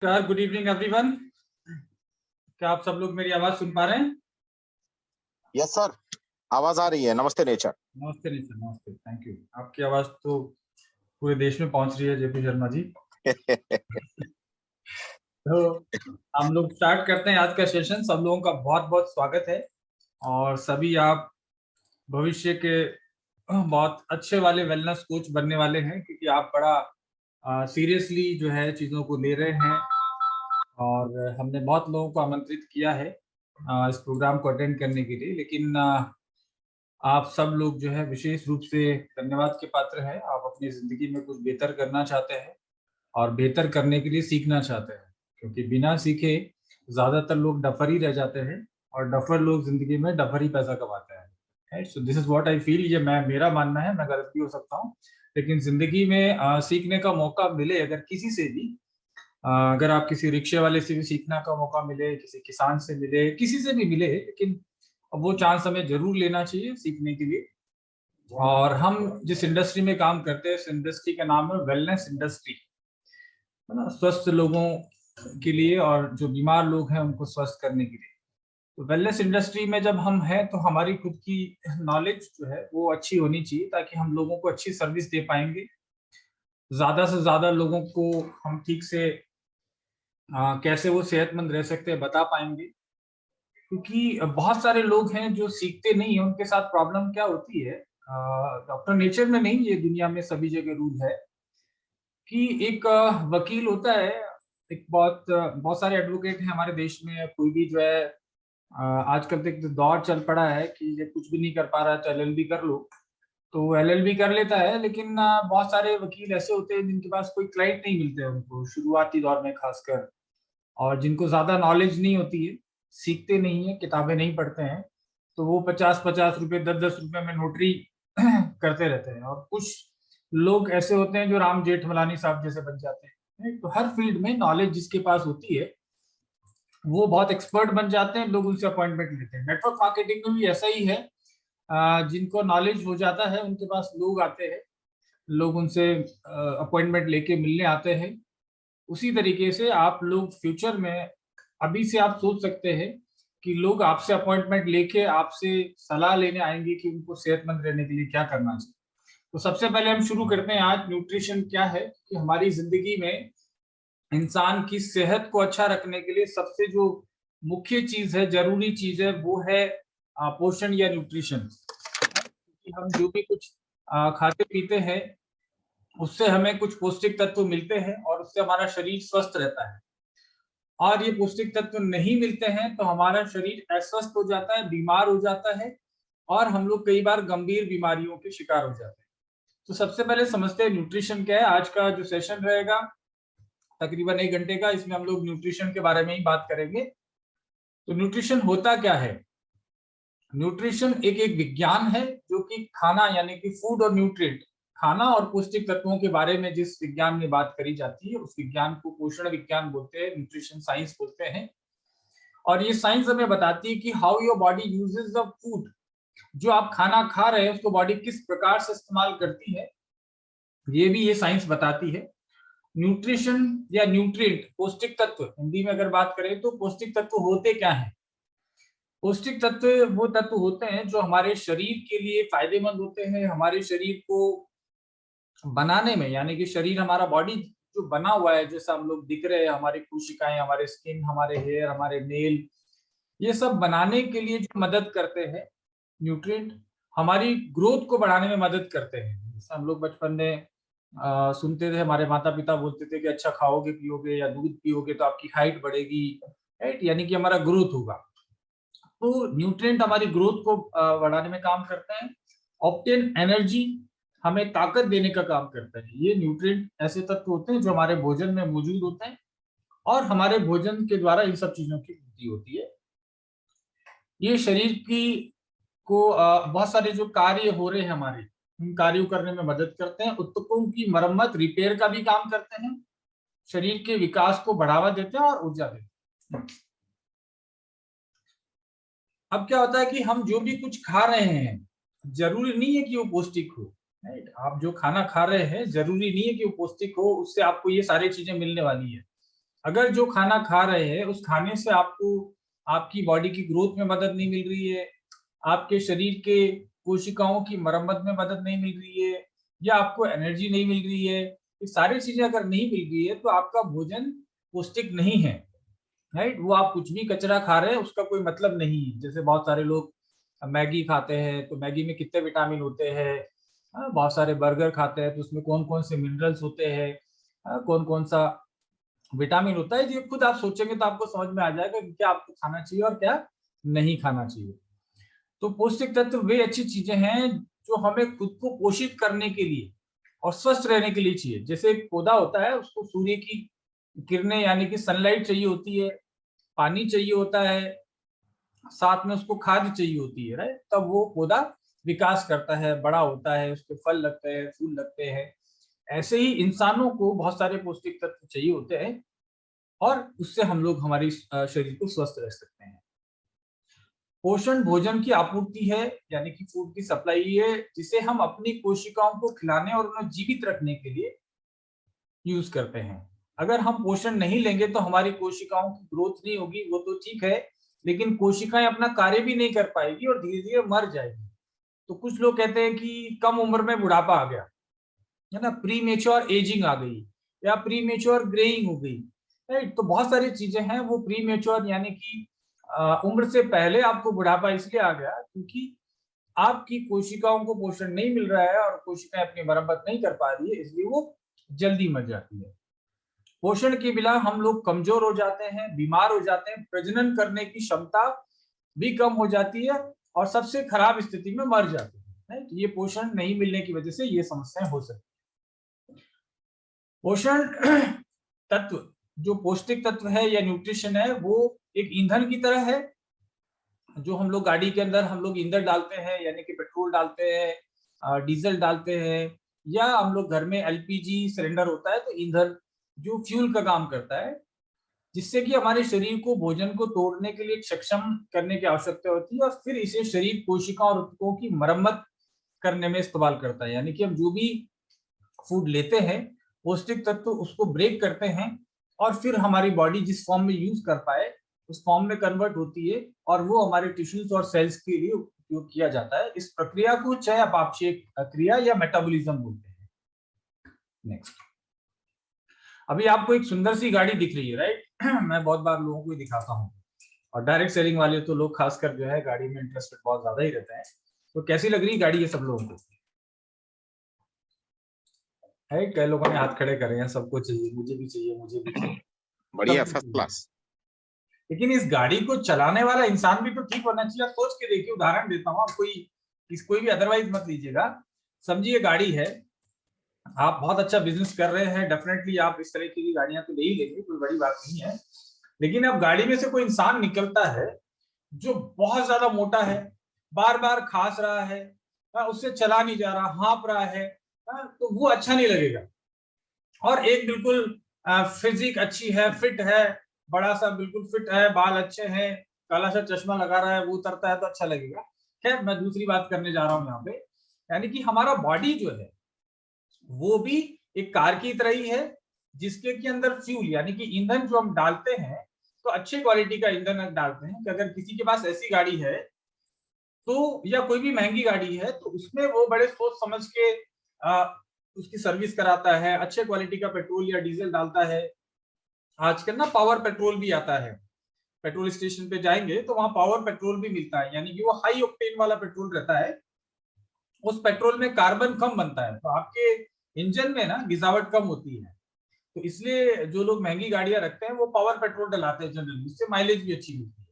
Good evening everyone. क्या आप सब लोग मेरी आवाज सुन पा रहे हैं? यस सर, आवाज आ रही है। नमस्ते नेचर। नमस्ते नहीं सर, नमस्ते, थैंक यू। आपकी आवाज तो पूरे देश में पहुंच रही है जेपी शर्मा जी। तो हम लोग स्टार्ट करते हैं आज का सेशन। सब लोगों का बहुत बहुत स्वागत है और सभी आप भविष्य के बहुत अच्छे वाले वेलनेस कोच बनने वाले हैं, क्योंकि आप बड़ा सीरियसली जो है चीज़ों को ले रहे हैं। और हमने बहुत लोगों को आमंत्रित किया है इस प्रोग्राम को अटेंड करने के लिए, लेकिन आप सब लोग जो है विशेष रूप से धन्यवाद के पात्र हैं। आप अपनी ज़िंदगी में कुछ बेहतर करना चाहते हैं और बेहतर करने के लिए सीखना चाहते हैं, क्योंकि बिना सीखे ज़्यादातर लोग डफ़र ही रह जाते हैं और डफ़र लोग ज़िंदगी में डफ़र ही पैसा कमाते हैं। Right? So this is what I feel. ये मेरा मानना है, मैं गलत भी हो सकता हूँ। लेकिन ज़िंदगी में सीखने का मौका मिले अगर किसी से भी, अगर आप किसी रिक्शे वाले से भी सीखने का मौका मिले, किसी किसान से मिले, किसी से भी मिले, लेकिन वो चांस हमें ज़रूर लेना चाहिए सीखने के लिए। और हम जिस इंडस्ट्री में काम करते हैं, इस इंडस्ट्री का नाम है वेलनेस इंडस्ट्री, है ना? स्वस्थ लोगों के लिए और जो बीमार लोग हैं उनको स्वस्थ करने के लिए। तो वेलनेस इंडस्ट्री में जब हम हैं तो हमारी खुद की नॉलेज जो है वो अच्छी होनी चाहिए, ताकि हम लोगों को अच्छी सर्विस दे पाएंगे। ज़्यादा से ज़्यादा लोगों को हम ठीक से कैसे वो सेहतमंद रह सकते हैं बता पाएंगे। क्योंकि बहुत सारे लोग हैं जो सीखते नहीं है, उनके साथ प्रॉब्लम क्या होती है, डॉक्टर नेचर में नहीं, ये दुनिया में सभी जगह रूल है कि एक वकील होता है। एक बहुत सारे एडवोकेट हैं हमारे देश में। कोई भी जो है आजकल तो एक दौर चल पड़ा है कि ये कुछ भी नहीं कर पा रहा है तो एलएलबी कर लो, तो एलएलबी कर लेता है। लेकिन बहुत सारे वकील ऐसे होते हैं जिनके पास कोई क्लाइंट नहीं मिलते हैं उनको, शुरुआती दौर में खासकर, और जिनको ज्यादा नॉलेज नहीं होती है, सीखते नहीं है, किताबें नहीं पढ़ते हैं, तो वो 50-50 रुपए 10-10 रुपए में नोटरी करते रहते हैं। और कुछ लोग ऐसे होते हैं जो राम जेठमलानी साहब जैसे बन जाते हैं। तो हर फील्ड में नॉलेज जिसके पास होती है वो बहुत एक्सपर्ट बन जाते हैं, लोग उनसे अपॉइंटमेंट लेते हैं। नेटवर्क मार्केटिंग में भी ऐसा ही है। जिनको नॉलेज हो जाता है उनके पास लोग आते हैं, लोग उनसे अपॉइंटमेंट लेके मिलने आते हैं। उसी तरीके से आप लोग फ्यूचर में अभी से आप सोच सकते हैं कि लोग आपसे अपॉइंटमेंट लेके आपसे सलाह लेने आएंगे कि उनको सेहतमंद रहने के लिए क्या करना चाहिए। तो सबसे पहले हम शुरू करते हैं आज न्यूट्रिशन क्या है, कि हमारी जिंदगी में इंसान की सेहत को अच्छा रखने के लिए सबसे जो मुख्य चीज है, जरूरी चीज है, वो है पोषण या न्यूट्रिशन। कि हम जो भी कुछ खाते पीते हैं उससे हमें कुछ पौष्टिक तत्व मिलते हैं और उससे हमारा शरीर स्वस्थ रहता है। और ये पौष्टिक तत्व नहीं मिलते हैं तो हमारा शरीर अस्वस्थ हो जाता है, बीमार हो जाता है, और हम लोग कई बार गंभीर बीमारियों के शिकार हो जाते हैं। तो सबसे पहले समझते हैं न्यूट्रिशन क्या है। आज का जो सेशन रहेगा तकरीबन 1 घंटे का, इसमें हम लोग न्यूट्रिशन के बारे में ही बात करेंगे। तो न्यूट्रिशन होता क्या है? न्यूट्रिशन एक एक विज्ञान है जो कि खाना यानी कि फूड और न्यूट्रिएंट, खाना और पौष्टिक तत्वों के बारे में जिस विज्ञान में बात करी जाती है उस विज्ञान को पोषण विज्ञान बोलते हैं, न्यूट्रिशन साइंस बोलते हैं। और ये साइंस हमें बताती है कि how your body uses the food, जो आप खाना खा रहे हैं उसको बॉडी किस प्रकार से इस्तेमाल करती है, ये भी ये साइंस बताती है। न्यूट्रिशन या न्यूट्रिएंट, पौष्टिक तत्व, हिंदी में अगर बात करें तो पौष्टिक तत्व होते क्या हैं? पौष्टिक तत्व वो तत्व होते हैं जो हमारे शरीर के लिए फायदेमंद होते हैं, हमारे शरीर को बनाने में, यानी कि शरीर हमारा बॉडी जो बना हुआ है, जैसा हम लोग दिख रहे हैं, हमारी कोशिकाएं, हमारे स्किन, हमारे हेयर, हमारे नेल, ये सब बनाने के लिए जो मदद करते हैं न्यूट्रिएंट, हमारी ग्रोथ को बढ़ाने में मदद करते हैं। जैसे हम लोग बचपन में सुनते थे, हमारे माता पिता बोलते थे कि अच्छा खाओगे पियोगे या दूध पियोगे तो आपकी हाइट बढ़ेगी, राइट, यानी कि हमारा ग्रोथ होगा। तो न्यूट्रिएंट हमारी ग्रोथ को बढ़ाने में काम करते हैं। ऑप्टेन एनर्जी, हमें ताकत देने का काम करता है। ये न्यूट्रिएंट ऐसे तत्व होते हैं जो हमारे भोजन में मौजूद होते हैं और हमारे भोजन के द्वारा इन सब चीजों की वृद्धि होती है। ये शरीर की को बहुत सारे जो कार्य हो रहे हैं हमारे, उन कार्यों करने में मदद करते हैं। ऊतकों की मरम्मत, रिपेयर का भी काम करते हैं, शरीर के विकास को बढ़ावा देते हैं और ऊर्जा देते हैं। अब क्या होता है कि हम जो भी कुछ खा रहे हैं जरूरी नहीं है कि वो पौष्टिक हो, राइट? आप जो खाना खा रहे हैं जरूरी नहीं है कि वो पौष्टिक हो, उससे आपको ये सारी चीजें मिलने वाली है। अगर जो खाना खा रहे हैं उस खाने से आपको आपकी बॉडी की ग्रोथ में मदद नहीं मिल रही है, आपके शरीर के कोशिकाओं की मरम्मत में मदद नहीं मिल रही है, या आपको एनर्जी नहीं मिल रही है, ये सारी चीजें अगर नहीं मिल रही है तो आपका भोजन पौष्टिक नहीं है, राइट। वो आप कुछ भी कचरा खा रहे हैं उसका कोई मतलब नहीं है। जैसे बहुत सारे लोग मैगी खाते हैं तो मैगी में कितने विटामिन होते हैं, बहुत सारे बर्गर खाते हैं तो उसमें कौन कौन से मिनरल्स होते हैं, कौन कौन सा विटामिन होता है, ये खुद आप सोचेंगे तो आपको समझ में आ जाएगा कि क्या आपको खाना चाहिए और क्या नहीं खाना चाहिए। तो पौष्टिक तत्व वे अच्छी चीजें हैं जो हमें खुद को पोषित करने के लिए और स्वस्थ रहने के लिए चाहिए। जैसे एक पौधा होता है उसको सूर्य की किरणें यानी कि सनलाइट चाहिए होती है, पानी चाहिए होता है, साथ में उसको खाद चाहिए होती है, राइट। तब वो पौधा विकास करता है, बड़ा होता है, उसके फल लगते हैं, फूल लगते हैं। ऐसे ही इंसानों को बहुत सारे पौष्टिक तत्व चाहिए होते हैं और उससे हम लोग हमारी शरीर को स्वस्थ रख सकते हैं। पोषण भोजन की आपूर्ति है, यानी कि फूड की सप्लाई है, जिसे हम अपनी कोशिकाओं को खिलाने और उन्हें जीवित रखने के लिए यूज करते हैं। अगर हम पोषण नहीं लेंगे तो हमारी कोशिकाओं की ग्रोथ नहीं होगी, वो तो ठीक है, लेकिन कोशिकाएं अपना कार्य भी नहीं कर पाएगी और धीरे धीरे मर जाएगी। तो कुछ लोग कहते हैं कि कम उम्र में बुढ़ापा आ गया, है ना, प्री मेच्योर एजिंग आ गई या प्री मेच्योर ग्रेइंग हो गई, राइट। तो बहुत सारी चीजें हैं, वो प्री मेच्योर यानी कि उम्र से पहले आपको बुढ़ापा इसलिए आ गया क्योंकि आपकी कोशिकाओं को पोषण नहीं मिल रहा है और कोशिकाएं अपनी मरम्मत नहीं कर पा रही है, इसलिए वो जल्दी मर जाती है। पोषण के बिना हम लोग कमजोर हो जाते हैं, बीमार हो जाते हैं, प्रजनन करने की क्षमता भी कम हो जाती है और सबसे खराब स्थिति में मर जाते हैं, राइट। ये पोषण नहीं मिलने की वजह से ये समस्याएं हो सकती है। पोषण तत्व जो पौष्टिक तत्व है या न्यूट्रिशन है, वो एक ईंधन की तरह है। जो हम लोग गाड़ी के अंदर हम लोग ईंधन डालते हैं, यानी कि पेट्रोल डालते हैं, डीजल डालते हैं, या हम लोग घर में एलपीजी सिलेंडर होता है तो ईंधन जो फ्यूल का काम करता है, जिससे कि हमारे शरीर को भोजन को तोड़ने के लिए सक्षम करने की आवश्यकता होती है और फिर इसे शरीर कोशिकाओं और ऊतकों की मरम्मत करने में इस्तेमाल करता है। यानी कि हम जो भी फूड लेते हैं, पौष्टिक तत्व उसको ब्रेक करते हैं और फिर हमारी बॉडी जिस फॉर्म में यूज कर पाए उस फॉर्म में कन्वर्ट होती है और वो हमारे टिश्यूज और सेल्स के लिए उपयोग किया जाता है। इस प्रक्रिया को चाहे अपापचयी क्रिया या मेटाबॉलिज्म बोलते हैं। नेक्स्ट, अभी आपको एक सुंदर सी गाड़ी दिख रही है, राइट। मैं बहुत बार लोगों को दिखाता हूँ और डायरेक्ट सेलिंग वाले तो लोग खासकर जो है गाड़ी में इंटरेस्टेड बहुत ज्यादा ही रहते हैं। तो कैसी लग रही है गाड़ी ये सब लोगों को, है? कई लोगों ने हाथ खड़े करे हैं, सबको चाहिए, मुझे भी चाहिए, मुझे भी चाहिए, बढ़िया, सबको फर्स्ट चाहिए। क्लास। लेकिन इस गाड़ी को चलाने वाला इंसान भी तो ठीक होना चाहिए। आप सोच के देखिए, उदाहरण देता हूँ, आप कोई भी अदरवाइज मत लीजिएगा। समझिए गाड़ी है, आप बहुत अच्छा बिजनेस कर रहे हैं, डेफिनेटली आप इस तरह की गाड़ियां तो ले ही लेंगे, कोई बड़ी बात नहीं है। लेकिन अब गाड़ी में से कोई इंसान निकलता है जो बहुत ज्यादा मोटा है, बार बार खांस रहा है, उससे चला नहीं जा रहा, हाँप रहा है, तो वो अच्छा नहीं लगेगा। और एक बिल्कुल फिजिक अच्छी है, फिट है, बड़ा सा बिल्कुल फिट है, बाल अच्छे हैं, काला सा चश्मा लगा रहा है, वो उतरता है तो अच्छा लगेगा। खैर, मैं दूसरी बात करने जा रहा हूँ यहाँ पे, यानी कि हमारा बॉडी जो है वो भी एक कार की तरह ही है, जिसके के अंदर फ्यूल यानी कि ईंधन जो हम डालते हैं, तो अच्छी क्वालिटी का ईंधन डालते हैं। कि अगर किसी के पास ऐसी गाड़ी है तो, या कोई भी महंगी गाड़ी है, तो उसमें वो बड़े सोच समझ के उसकी सर्विस कराता है, अच्छे क्वालिटी का पेट्रोल या डीजल डालता है। आजकल ना पावर पेट्रोल भी आता है, पेट्रोल स्टेशन पे जाएंगे तो वहां पावर पेट्रोल भी मिलता है, यानी कि वो हाई ऑक्टेन वाला पेट्रोल रहता है। उस पेट्रोल में कार्बन कम बनता है तो आपके इंजन में ना गिजावट कम होती है। तो इसलिए जो लोग महंगी गाड़ियां रखते हैं वो पावर पेट्रोल डलाते हैं जनरली, उससे माइलेज भी अच्छी मिलती है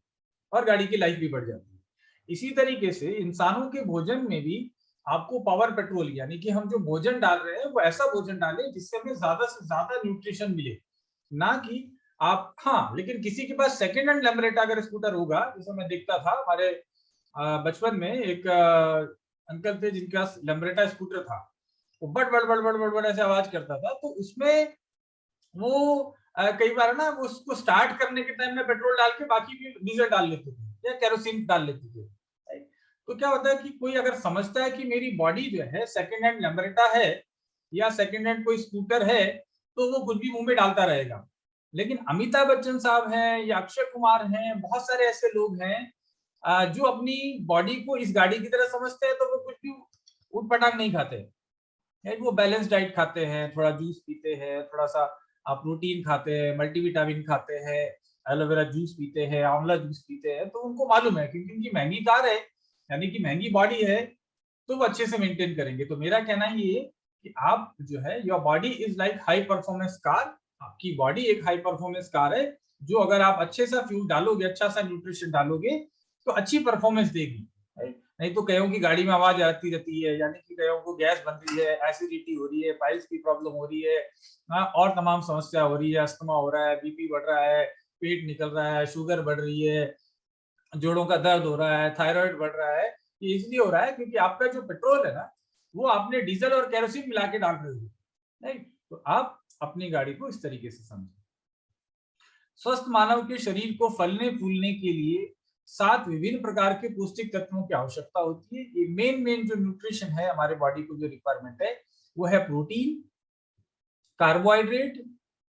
और गाड़ी की लाइफ भी बढ़ जाती है। इसी तरीके से इंसानों के भोजन में भी आपको पावर पेट्रोल यानी कि हम जो भोजन डाल रहे हैं वो ऐसा भोजन डालें जिससे हमें ज्यादा से ज्यादा न्यूट्रिशन मिले, ना कि आप, हाँ, लेकिन किसी के पास सेकेंड हैंड लैम्ब्रेटा अगर स्कूटर होगा, जैसे मैं देखता था हमारे बचपन में एक अंकल थे जिनके पास लैम्ब्रेटा स्कूटर था, वो बड़ बड़ बड़ बड़ बड़ बड़ ऐसे आवाज करता था, तो उसमें वो कई बार ना वो उसको स्टार्ट करने के टाइम में पेट्रोल डाल के बाकी भी डीजल डाल लेते थे या केरोसिन डाल लेते थे, राइट? तो क्या होता है कि कोई अगर समझता है कि मेरी बॉडी जो है सेकेंड हैंड लैम्ब्रेटा है या सेकेंड हैंड कोई स्कूटर है, तो वो कुछ भी मुंह में डालता रहेगा। लेकिन अमिताभ बच्चन साहब हैं या अक्षय कुमार हैं, बहुत सारे ऐसे लोग हैं जो अपनी बॉडी को इस गाड़ी की तरह समझते हैं, तो वो कुछ भी ऊट पटांग नहीं खाते। वो बैलेंस डाइट खाते हैं, थोड़ा जूस पीते हैं, थोड़ा सा प्रोटीन खाते हैं, मल्टीविटामिन खाते हैं, एलोवेरा जूस पीते हैं, आंवला जूस पीते हैं, तो उनको मालूम है क्योंकि उनकी महंगी कार है, यानी कि महंगी बॉडी है, तो वो अच्छे से मेंटेन करेंगे। तो मेरा कहना ये है कि आप जो है, your body is like high performance car. आपकी बॉडी एक हाई परफॉर्मेंस कार है, जो अगर आप अच्छे सा फ्यूल डालोगे, अच्छा सा न्यूट्रिशन डालोगे, तो अच्छी परफॉर्मेंस देगी। नहीं तो कईयों की गाड़ी में आवाज आती रहती है, यानी कि कईयों को गैस बन रही है, एसिडिटी हो रही है, पाइल्स की प्रॉब्लम हो रही है, और तमाम समस्या हो रही है, अस्थमा हो रहा है, बीपी बढ़ रहा है, पेट निकल रहा है, शुगर बढ़ रही है, जोड़ों का दर्द हो रहा है, थायराइड बढ़ रहा है। ये इसलिए हो रहा है क्योंकि आपका जो पेट्रोल है ना, वो आपने डीजल और केरोसिन मिला के डाल रहे हो। नहीं, तो आप अपनी गाड़ी को इस तरीके से समझें। स्वस्थ मानव के शरीर को फलने फूलने के लिए 7 विभिन्न प्रकार के पौष्टिक तत्वों की आवश्यकता होती है। ये मेन जो न्यूट्रिशन है हमारे बॉडी को, जो रिक्वायरमेंट है, वो है प्रोटीन, कार्बोहाइड्रेट,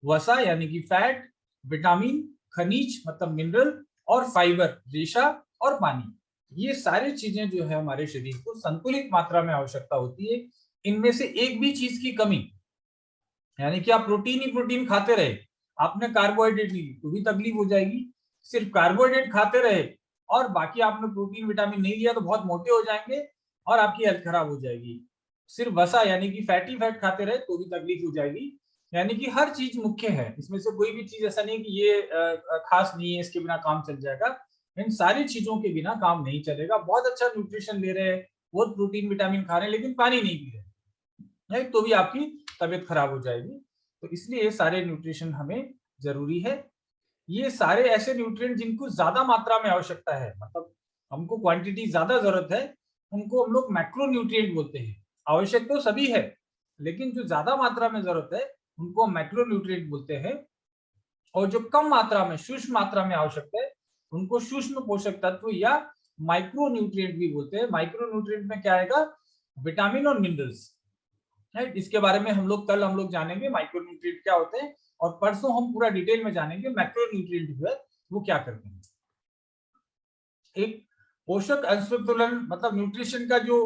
वसा यानी कि फैट, विटामिन, खनिज मतलब मिनरल, और फाइबर रेशा, और पानी। ये सारी चीजें जो है हमारे शरीर को संतुलित मात्रा में आवश्यकता होती है। इनमें से एक भी चीज की कमी, यानी कि आप प्रोटीन ही प्रोटीन खाते रहे, आपने कार्बोहाइड्रेट नहीं ली, तो भी तकलीफ हो जाएगी। सिर्फ कार्बोहाइड्रेट खाते रहे और बाकी आपने प्रोटीन विटामिन नहीं लिया, तो बहुत मोटे हो जाएंगे और आपकी हेल्थ खराब हो जाएगी। सिर्फ वसा यानी कि फैटी फैट खाते रहे, तो भी तकलीफ हो जाएगी। यानी कि हर चीज मुख्य है, इसमें से कोई भी चीज ऐसा नहीं कि ये खास नहीं है, इसके बिना काम चल जाएगा। इन सारी चीजों के बिना काम नहीं चलेगा। बहुत अच्छा न्यूट्रिशन ले रहे हैं, बहुत प्रोटीन विटामिन खा रहे हैं, लेकिन पानी नहीं पी रहे, नहीं तो भी आपकी तबीयत खराब हो जाएगी। तो इसलिए ये सारे न्यूट्रिशन हमें जरूरी है। ये सारे ऐसे न्यूट्रिएंट जिनको ज्यादा मात्रा में आवश्यकता है, मतलब हमको क्वांटिटी ज्यादा जरूरत है, उनको हम लोग मैक्रो न्यूट्रिएंट बोलते हैं। आवश्यक तो सभी है, लेकिन जो ज्यादा मात्रा में जरूरत है, उनको हम मैक्रो न्यूट्रिएंट बोलते हैं। और जो कम मात्रा में, सूक्ष्म मात्रा में आवश्यकता है, उनको सूक्ष्म पोषक तत्व या माइक्रो न्यूट्रिएंट भी बोलते हैं। माइक्रो न्यूट्रिएंट में क्या आएगा? विटामिन और मिनरल्स। राइट, इसके बारे में कल हम लोग जानेंगे माइक्रो न्यूट्रिएंट क्या होते हैं, और परसों हम पूरा डिटेल में जानेंगे मैक्रो न्यूट्रिएंट जो है वो क्या करते हैं। एक पोषक असंतुलन मतलब न्यूट्रिशन का जो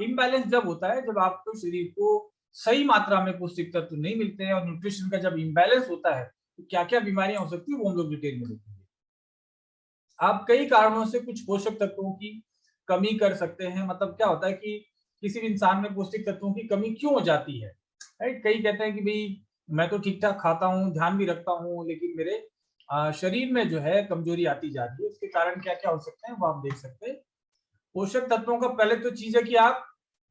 इम्बैलेंस जब होता है, जब आपको शरीर को सही मात्रा में पौष्टिक तत्व नहीं मिलते हैं, और न्यूट्रिशन का जब इम्बैलेंस होता है, तो क्या क्या बीमारियां हो सकती है वो हम लोग डिटेल में देखेंगे। आप कई कारणों से कुछ पोषक तत्वों की कमी कर सकते हैं। मतलब क्या होता है कि किसी भी इंसान में पौष्टिक तत्वों की कमी क्यों हो जाती है, राइट। कई कहते हैं कि भाई मैं तो ठीक ठाक खाता हूँ, ध्यान भी रखता हूँ, लेकिन मेरे शरीर में जो है कमजोरी आती जा रही है। उसके कारण क्या क्या हो सकते हैं वो आप देख सकते हैं। पोषक तत्वों का पहले तो चीज है कि आप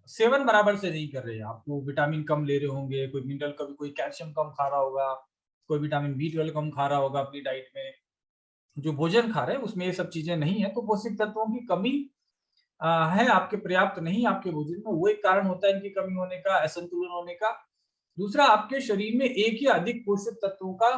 सेवन बराबर से नहीं कर रहे हैं। आपको विटामिन कम ले रहे होंगे, कोई मिनरल कभी, कोई कैल्शियम कम खा रहा होगा, कोई विटामिन B12 कम खा रहा होगा अपनी डाइट में। जो भोजन खा रहे हैं उसमें ये सब चीजें नहीं है, तो पौष्टिक तत्वों की कमी है आपके, पर्याप्त नहीं आपके भोजन में, वो एक कारण होता है इनकी कमी होने का, असंतुलन होने का। दूसरा, आपके शरीर में एक या अधिक पोषक तत्वों का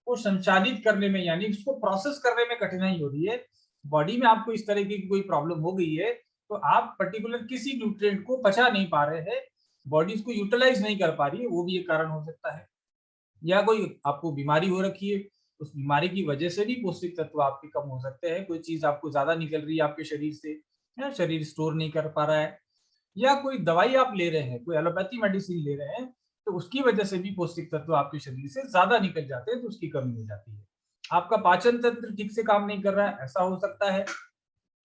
को संचालित करने में, यानी उसको प्रोसेस करने में कठिनाई हो रही है। बॉडी में आपको इस तरह की कोई प्रॉब्लम हो गई है, तो आप पर्टिकुलर किसी न्यूट्रिएंट को पचा नहीं पा रहे हैं, बॉडी इसको यूटिलाइज नहीं कर पा रही है, वो भी एक कारण हो सकता है। या कोई आपको बीमारी हो रखी है, उस बीमारी की वजह से भी पौष्टिक तत्व आपके कम हो सकते हैं। कोई चीज आपको ज्यादा निकल रही है आपके शरीर से, या शरीर स्टोर नहीं कर पा रहा है, या कोई दवाई आप ले रहे हैं, कोई एलोपैथी मेडिसिन ले रहे हैं, तो उसकी वजह से भी पौष्टिक तत्व आपके शरीर से ज्यादा निकल जाते हैं, तो उसकी कमी हो जाती है। आपका पाचन तंत्र ठीक से काम नहीं कर रहा है, ऐसा हो सकता है,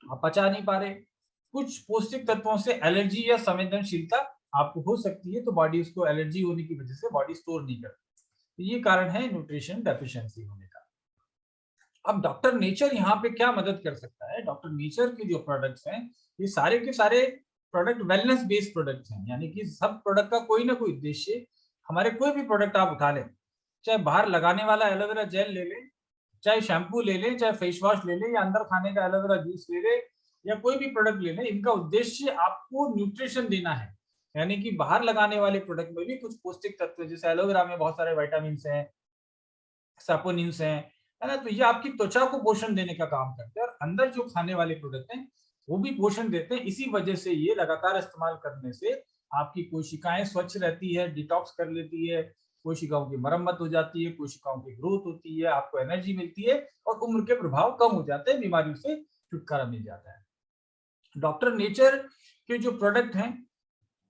आप पचा नहीं पा रहे। कुछ पौष्टिक तत्वों से एलर्जी या संवेदनशीलता आपको हो सकती है, तो बॉडी उसको, एलर्जी होने की वजह से बॉडी स्टोर नहीं करती। तो ये कारण है न्यूट्रिशन डेफिशिएंसी होने का। अब डॉक्टर नेचर यहाँ पे क्या मदद कर सकता है? डॉक्टर नेचर के जो प्रोडक्ट्स हैं, ये सारे के सारे प्रोडक्ट वेलनेस बेस्ड प्रोडक्ट्स हैं, यानी कि सब प्रोडक्ट का कोई ना कोई उद्देश्य। हमारे कोई भी प्रोडक्ट आप उठा लें, चाहे बाहर लगाने वाला एलोवेरा जेल ले लें, चाहे शैम्पू ले लें, चाहे फेस वॉश ले लें, या अंदर खाने का एलोवेरा जूस ले लें, या कोई भी प्रोडक्ट ले लें, इनका उद्देश्य आपको न्यूट्रिशन देना है। यानी कि बाहर लगाने वाले प्रोडक्ट में भी कुछ पौष्टिक तत्व, जैसे एलोवेरा में बहुत सारे विटामिन हैं, सैपोनिन्स हैं, है ना, तो ये आपकी त्वचा को पोषण देने का काम करते हैं। और अंदर जो खाने वाले प्रोडक्ट हैं वो भी पोषण देते हैं। इसी वजह से ये लगातार इस्तेमाल करने से आपकी कोशिकाएं स्वच्छ रहती है, डिटॉक्स कर लेती है, कोशिकाओं की मरम्मत हो जाती है, कोशिकाओं की ग्रोथ होती है, आपको एनर्जी मिलती है और उम्र के प्रभाव कम हो जाते हैं, बीमारियों से छुटकारा मिल जाता है। डॉक्टर नेचर के जो प्रोडक्ट हैं,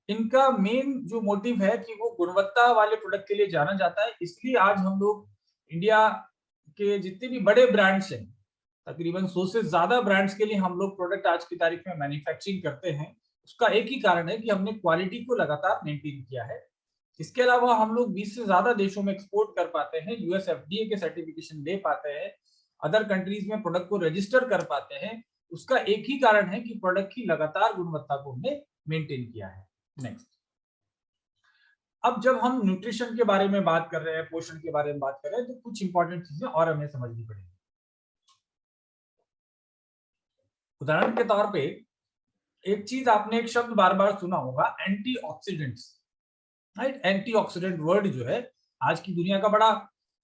इनका मेन जो मोटिव है कि वो गुणवत्ता वाले प्रोडक्ट के लिए जाना जाता है। इसलिए आज हम लोग इंडिया के जितने भी बड़े ब्रांड्स हैं, तकरीबन 100 से ज्यादा ब्रांड्स के लिए हम लोग प्रोडक्ट आज की तारीख में मैन्युफैक्चरिंग करते हैं। उसका एक ही कारण है कि हमने क्वालिटी को लगातार मेंटेन किया है। इसके अलावा हम लोग 20 से ज्यादा देशों में एक्सपोर्ट कर पाते हैं, यूएस एफडीए के सर्टिफिकेशन ले पाते हैं, अदर कंट्रीज में प्रोडक्ट को रजिस्टर कर पाते हैं। उसका एक ही कारण है कि प्रोडक्ट की लगातार गुणवत्ता को हमने मेंटेन किया है। नेक्स्ट, अब जब हम न्यूट्रिशन के बारे में बात कर रहे हैं, पोषण के बारे में बात कर रहे हैं, तो कुछ इंपॉर्टेंट चीजें और हमें समझनी पड़ेगी। उदाहरण के तौर पे एक चीज आपने एक शब्द बार बार सुना होगा, एंटीऑक्सीडेंट्स, राइट। एंटीऑक्सीडेंट वर्ड जो है आज की दुनिया का बड़ा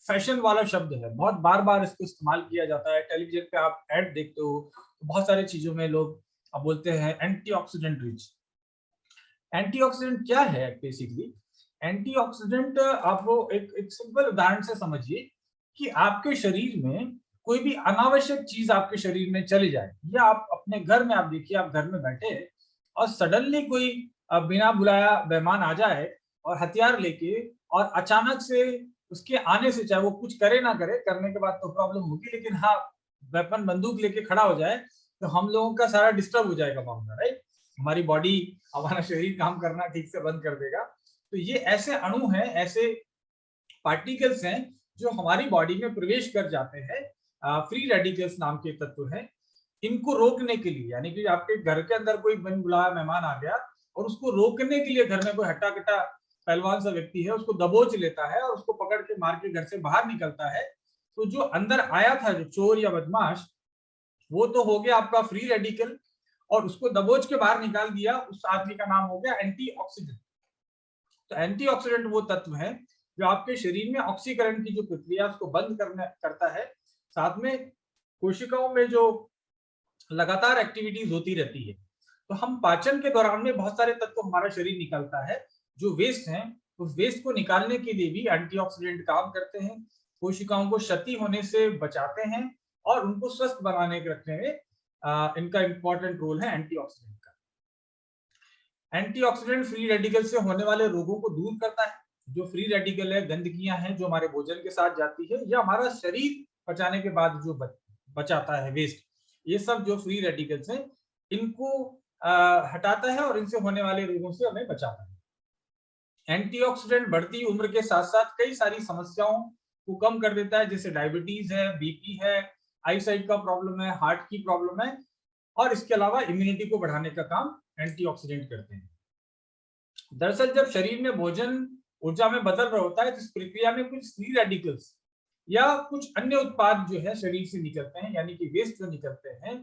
फैशन वाला शब्द है, बहुत बार बार इसको इस्तेमाल किया जाता है। टेलीविजन पे आप एड देखते हो तो बहुत सारी चीजों में लोग अब बोलते हैं एंटीऑक्सीडेंट रिच। एंटीऑक्सीडेंट क्या है बेसिकली? एंटीऑक्सीडेंट आपको एक सिंपल उदाहरण से समझिए कि आपके शरीर में कोई भी अनावश्यक चीज आपके शरीर में चली जाए, या आप अपने घर में, आप देखिए आप घर में बैठे और सडनली कोई बिना बुलाया मेहमान आ जाए और हथियार लेके, और अचानक से उसके आने से, चाहे वो कुछ करे ना करे, करने के बाद तो प्रॉब्लम होगी, लेकिन हाँ वेपन बंदूक लेके खड़ा हो जाए तो हम लोगों का सारा डिस्टर्ब हो जाएगा मामला, राइट। हमारी बॉडी, हमारा शरीर काम करना ठीक से बंद कर देगा। तो ये ऐसे अणु हैं, ऐसे पार्टिकल्स हैं जो हमारी बॉडी में प्रवेश कर जाते हैं, फ्री रेडिकल्स नाम के तत्व हैं। इनको रोकने के लिए, यानी कि आपके घर के अंदर कोई बिन बुलाया मेहमान आ गया और उसको रोकने के लिए घर में कोई हट्टा कट्टा पहलवान सा व्यक्ति है, उसको दबोच लेता है और उसको पकड़ के मार के घर से बाहर निकलता है, तो जो अंदर आया था, जो चोर या बदमाश, वो तो हो गया आपका फ्री रेडिकल, और उसको दबोच के बाहर निकाल दिया, उस आदमी का नाम हो गया एंटीऑक्सीडेंट। तो एंटीऑक्सीडेंट वो तत्व है जो आपके शरीर में ऑक्सीकरण की जो प्रक्रिया उसको बंद करता है। साथ में कोशिकाओं में जो लगातार एक्टिविटीज होती रहती है, तो हम पाचन के दौरान में बहुत सारे तत्व हमारा शरीर निकालता है जो वेस्ट हैं, उस वेस्ट को निकालने के लिए भी एंटीऑक्सीडेंट काम करते हैं। कोशिकाओं को क्षति होने से बचाते हैं और उनको स्वस्थ बनाने के रखने में इनका इंपॉर्टेंट रोल है एंटीऑक्सीडेंट का। एंटीऑक्सीडेंट फ्री रेडिकल से होने वाले रोगों को दूर करता है। जो फ्री रेडिकल है, गंदगियां हैं जो हमारे भोजन के साथ जाती है या हमारा शरीर पचाने के बाद जो बचाता है वेस्ट, ये सब जो फ्री रेडिकल्स हैं इनको हटाता है और इनसे होने वाले रोगों से हमें बचाता है। एंटीऑक्सीडेंट बढ़ती उम्र के साथ साथ कई सारी समस्याओं को कम कर देता है, जैसे डायबिटीज है, बीपी है, आईसाइट का प्रॉब्लम है, हार्ट की प्रॉब्लम है, और इसके अलावा इम्यूनिटी को बढ़ाने का काम एंटीऑक्सीडेंट करते हैं। दरअसल जब शरीर में भोजन ऊर्जा में बदल रहा होता है, तो इस प्रक्रिया में कुछ फ्री रेडिकल्स या कुछ अन्य उत्पाद जो है शरीर से निकलते हैं, यानी कि वेस्ट जो निकलते हैं।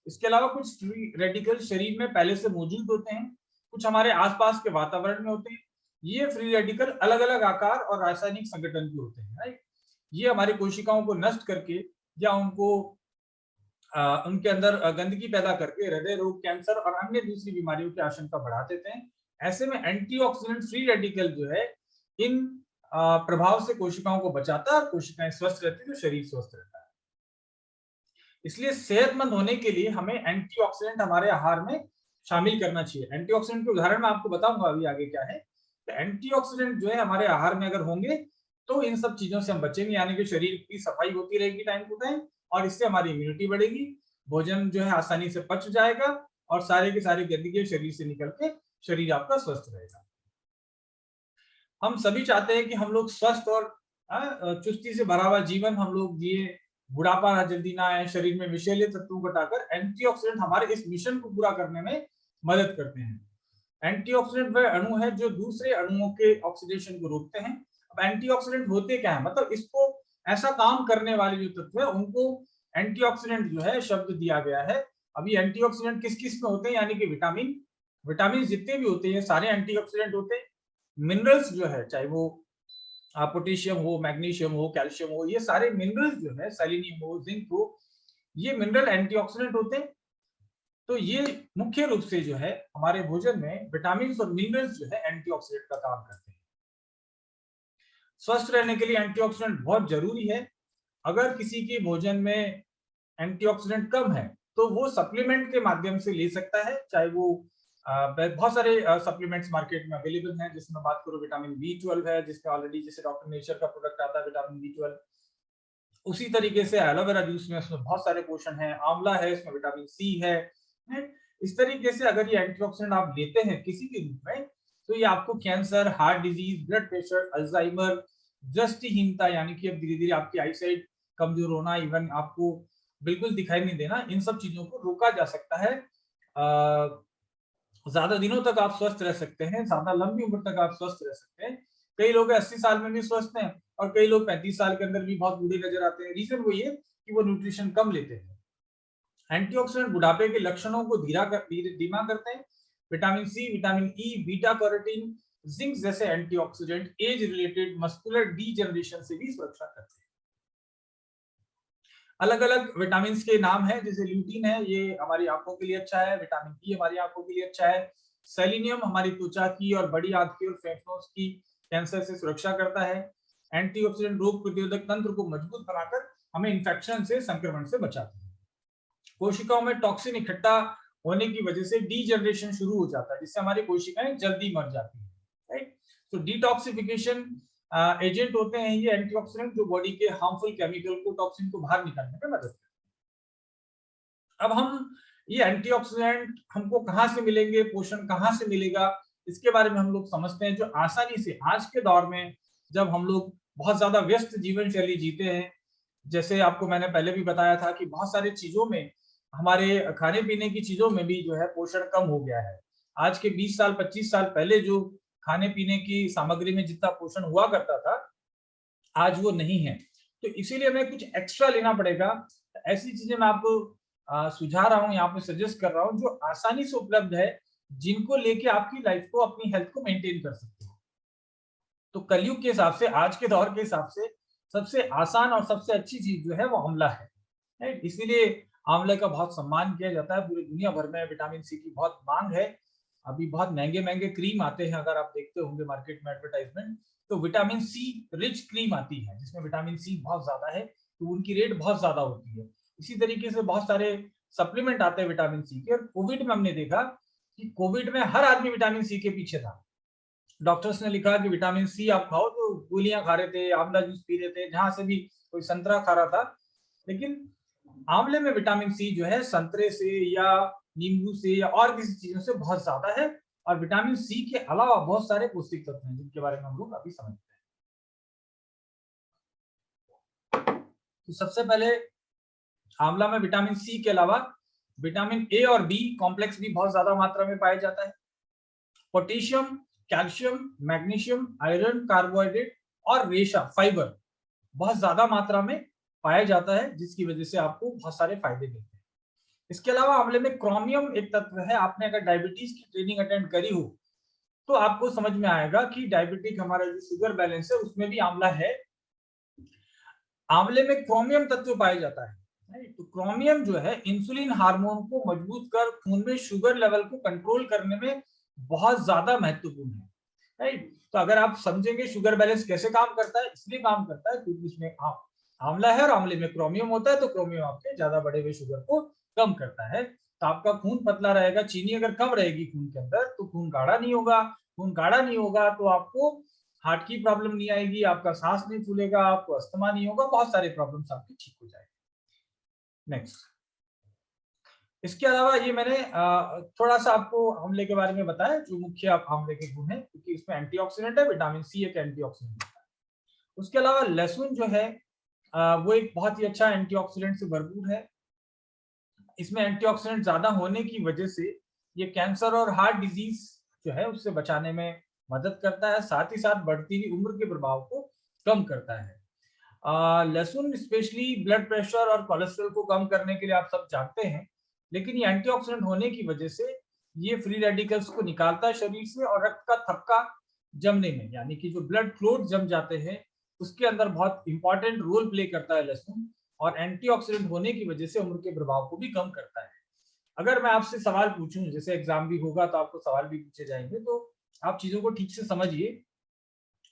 इसके अलावा कुछ फ्री रेडिकल शरीर में पहले से मौजूद होते हैं, कुछ हमारे आसपास के वातावरण में होते हैं। ये फ्री रेडिकल अलग अलग आकार और रासायनिक संगठन के होते हैं, राइट। ये हमारी कोशिकाओं को नष्ट करके या उनको उनके अंदर गंदगी पैदा करके हृदय रोग, कैंसर और अन्य दूसरी बीमारियों की आशंका बढ़ा देते हैं। ऐसे में एंटीऑक्सीडेंट फ्री रेडिकल जो है इन प्रभाव से कोशिकाओं को बचाता है और कोशिकाएं स्वस्थ रहती है, तो शरीर स्वस्थ रहता है। इसलिए सेहतमंद होने के लिए हमें एंटीऑक्सीडेंट हमारे आहार में शामिल करना चाहिए। एंटीऑक्सीडेंट के उदाहरण मैं आपको बताऊंगा अभी आगे क्या है। तो एंटीऑक्सीडेंट जो है हमारे आहार में अगर होंगे तो इन सब चीजों से हम बचेंगे, यानी कि शरीर की सफाई होती रहेगी टाइम टू टाइम, और इससे हमारी इम्यूनिटी बढ़ेगी, भोजन जो है आसानी से पच जाएगा और सारे के सारे गंदगी शरीर से निकल के शरीर आपका स्वस्थ रहेगा। हम सभी चाहते हैं कि हम लोग स्वस्थ और चुस्ती से भरा हुआ जीवन हम लोग जिए, बुढ़ापा जल्दी ना आए, शरीर में विषैले तत्वों को हटाकर एंटीऑक्सीडेंट हमारे इस मिशन को पूरा करने में मदद करते हैं। एंटीऑक्सीडेंट वह अणु है जो दूसरे अणुओं के ऑक्सीडेशन को रोकते हैं। अब एंटीऑक्सीडेंट होते क्या है, मतलब इसको ऐसा काम करने वाले जो तत्व है उनको एंटीऑक्सीडेंट जो है शब्द दिया गया है। अभी एंटीऑक्सीडेंट किस किस में होते हैं, यानी कि विटामिन जितने भी होते हैं सारे एंटीऑक्सीडेंट होते हैं। मिनरल्स जो है, चाहे वो पोटेशियम हो, मैग्नीशियम हो, कैल्शियम हो, ये सारे मिनरल्स जो है, सेलेनियम हो, जिंक हो, ये मिनरल एंटीऑक्सीडेंट होते हैं। तो ये मुख्य रूप से जो है हमारे भोजन में विटामिन और मिनरल्स जो है एंटीऑक्सीडेंट का काम करते हैं। स्वस्थ रहने के लिए एंटीऑक्सीडेंट बहुत जरूरी है। अगर किसी के भोजन में एंटीऑक्सीडेंट कम है तो वो सप्लीमेंट के माध्यम से ले सकता है, चाहे वो बहुत सारे सप्लीमेंट्स मार्केट में अवेलेबल हैं। जिसमें बात करो विटामिन B12 है, जिसमें ऑलरेडी जैसे डॉक्टर नेचर का प्रोडक्ट आता है विटामिन B12। उसी तरीके से एलोवेरा जूस में उसमें बहुत सारे पोषण है, आंवला है इसमें विटामिन C है। इस तरीके से अगर ये एंटीऑक्सीडेंट आप लेते हैं किसी के रूप में, तो ये आपको cancer, heart disease, blood pressure, Alzheimer's, दृष्टिहीनता यानी कि अब धीरे धीरे आपकी आईसाइट कमजोर होना, इवन आपको बिल्कुल दिखाई नहीं देना, इन सब चीजों को रोका जा सकता है। ज्यादा दिनों तक आप स्वस्थ रह सकते हैं, ज्यादा लंबी उम्र तक आप स्वस्थ रह सकते हैं। कई लोग 80 साल में भी स्वस्थ हैं और कई लोग 35 साल के अंदर भी बहुत बूढ़े नजर आते हैं। रीजन वही है कि वो न्यूट्रिशन कम लेते हैं। एंटीऑक्सीडेंट बुढ़ापे के लक्षणों को धीमा करते हैं। Vitamin C, vitamin E, beta carotene, zinc जैसे antioxidant age related muscular degeneration से भी सुरक्षा करते हैं। अलग अलग विटामिन के नाम है, जैसे ल्यूटीन है, ये हमारी आंखों के लिए अच्छा है। विटामिन E हमारी आंखों के लिए अच्छा है। सेलेनियम हमारी त्वचा की और बड़ी आंत की और फेफड़ों की कैंसर से सुरक्षा करता है। एंटीऑक्सीडेंट रोग प्रतिरोधक तंत्र को मजबूत बनाकर हमें इंफेक्शन से, संक्रमण से बचाता है। कोशिकाओं में टॉक्सिन इकट्ठा होने की वजह से डीजनरेशन शुरू हो जाता है, जिससे हमारी कोशिकाएं जल्दी मर जाती हैं। राइट, तो डिटॉक्सिफिकेशन एजेंट होते हैं ये एंटीऑक्सीडेंट, जो बॉडी के हार्मफुल केमिकल को, टॉक्सिन को बाहर निकालने में मदद करते हैं। अब हम ये एंटीऑक्सीडेंट हमको कहाँ से मिलेंगे, पोषण कहाँ से मिलेगा, इसके बारे में हम लोग समझते हैं। जो आसानी से आज के दौर में जब हम लोग बहुत ज्यादा व्यस्त जीवन शैली जीते हैं, जैसे आपको मैंने पहले भी बताया था कि बहुत सारी चीजों में, हमारे खाने पीने की चीजों में भी जो है पोषण कम हो गया है। आज के 20 साल 25 साल पहले जो खाने पीने की सामग्री में जितना पोषण हुआ करता था, आज वो नहीं है। तो इसीलिए हमें कुछ एक्स्ट्रा लेना पड़ेगा। ऐसी चीजें मैं आपको सुझा रहा हूँ, यहाँ पे सजेस्ट कर रहा हूँ, जो आसानी से उपलब्ध है, जिनको लेके आपकी लाइफ को, अपनी हेल्थ को मेंटेन कर सकते हो। तो कलयुग के हिसाब से, आज के दौर के हिसाब से सबसे आसान और सबसे अच्छी चीज जो है वो आंवला है। राइट, इसीलिए आंवले का बहुत सम्मान किया जाता है। पूरी दुनिया भर में विटामिन C की बहुत मांग है। अभी बहुत महंगे महंगे क्रीम आते हैं, अगर आप देखते होंगे मार्केट में एडवर्टाइजमेंट, तो विटामिन C रिच क्रीम आती है जिसमें विटामिन C बहुत ज्यादा है, तो उनकी रेट बहुत ज्यादा होती है। इसी तरीके से बहुत सारे सप्लीमेंट आते हैं विटामिन C के। और कोविड में हमने देखा कि कोविड में हर आदमी विटामिन C के पीछे था। डॉक्टर्स ने लिखा कि विटामिन C आप खाओ, तो गोलियां खा रहे थे, आंवला जूस पी रहे थे, जहां से भी कोई संतरा खा रहा था। लेकिन आंवले में विटामिन C जो है संतरे से या नींबू से या और किसी चीजों से बहुत ज्यादा है। और विटामिन C के अलावा बहुत सारे पौष्टिक तत्व हैं जिनके बारे में हम लोग अभी समझते हैं। तो सबसे पहले आंवला में विटामिन C के अलावा विटामिन A और B कॉम्प्लेक्स भी बहुत ज्यादा मात्रा में पाया जाता है। Potassium, calcium, magnesium, iron, carbohydrate और रेशा, फाइबर बहुत ज्यादा मात्रा में पाया जाता है, जिसकी वजह से आपको बहुत सारे फायदे मिलते हैं। इसके अलावा आंवले में क्रोमियम एक तत्व है। आपने अगर डायबिटीज की ट्रेनिंग अटेंड करी हो तो आपको समझ में आएगा कि डायबिटिक हमारा जो शुगर बैलेंस है उसमें भी आंवला है। आंवले में क्रोमियम तत्व पाया जाता है। तो क्रोमियम जो है इंसुलिन हार्मोन को मजबूत कर खून में शुगर लेवल को कंट्रोल करने में बहुत ज्यादा महत्वपूर्ण है। राइट, तो अगर आप समझेंगे शुगर बैलेंस कैसे काम करता है, इसलिए काम करता है क्योंकि इसमें आंवला है और आंवले में क्रोमियम होता है। तो क्रोमियम आपके ज्यादा बढ़े हुए शुगर को कम करता है, तो आपका खून पतला रहेगा। चीनी अगर कम रहेगी खून के अंदर तो खून गाढ़ा नहीं होगा। खून गाढ़ा नहीं होगा तो आपको हार्ट की प्रॉब्लम नहीं आएगी, आपका सांस नहीं फूलेगा, आपको अस्थमा नहीं होगा, बहुत सारे प्रॉब्लम्स आपके ठीक हो जाएंगे। नेक्स्ट, इसके अलावा ये मैंने थोड़ा सा आपको आंवले के बारे में बताया, जो मुख्य आंवले के गुण है, क्योंकि इसमें एंटीऑक्सीडेंट है, विटामिन C एक एंटीऑक्सीडेंट है। उसके अलावा लहसुन जो है वो एक बहुत ही अच्छा एंटीऑक्सीडेंट से भरपूर है। इसमें एंटीऑक्सीडेंट ज्यादा होने की वजह से ये कैंसर और हार्ट डिजीज जो है उससे बचाने में मदद करता है, साथ ही साथ बढ़ती हुई उम्र के प्रभाव को कम करता है। लहसुन स्पेशली ब्लड प्रेशर और कोलेस्ट्रॉल को कम करने के लिए आप सब जानते हैं, लेकिन ये एंटीऑक्सीडेंट होने की वजह से ये फ्री रेडिकल्स को निकालता है शरीर से, और रक्त का थक्का जमने में, यानी कि जो ब्लड क्लोट जम जाते हैं, उसके अंदर बहुत इंपॉर्टेंट रोल प्ले करता है लहसुन। और एंटीऑक्सीडेंट होने की वजह से उम्र के प्रभाव को भी कम करता है। अगर मैं आपसे सवाल पूछूं, जैसे एग्जाम भी होगा तो आपको सवाल भी पूछे जाएंगे, तो आप चीजों को ठीक से समझिए।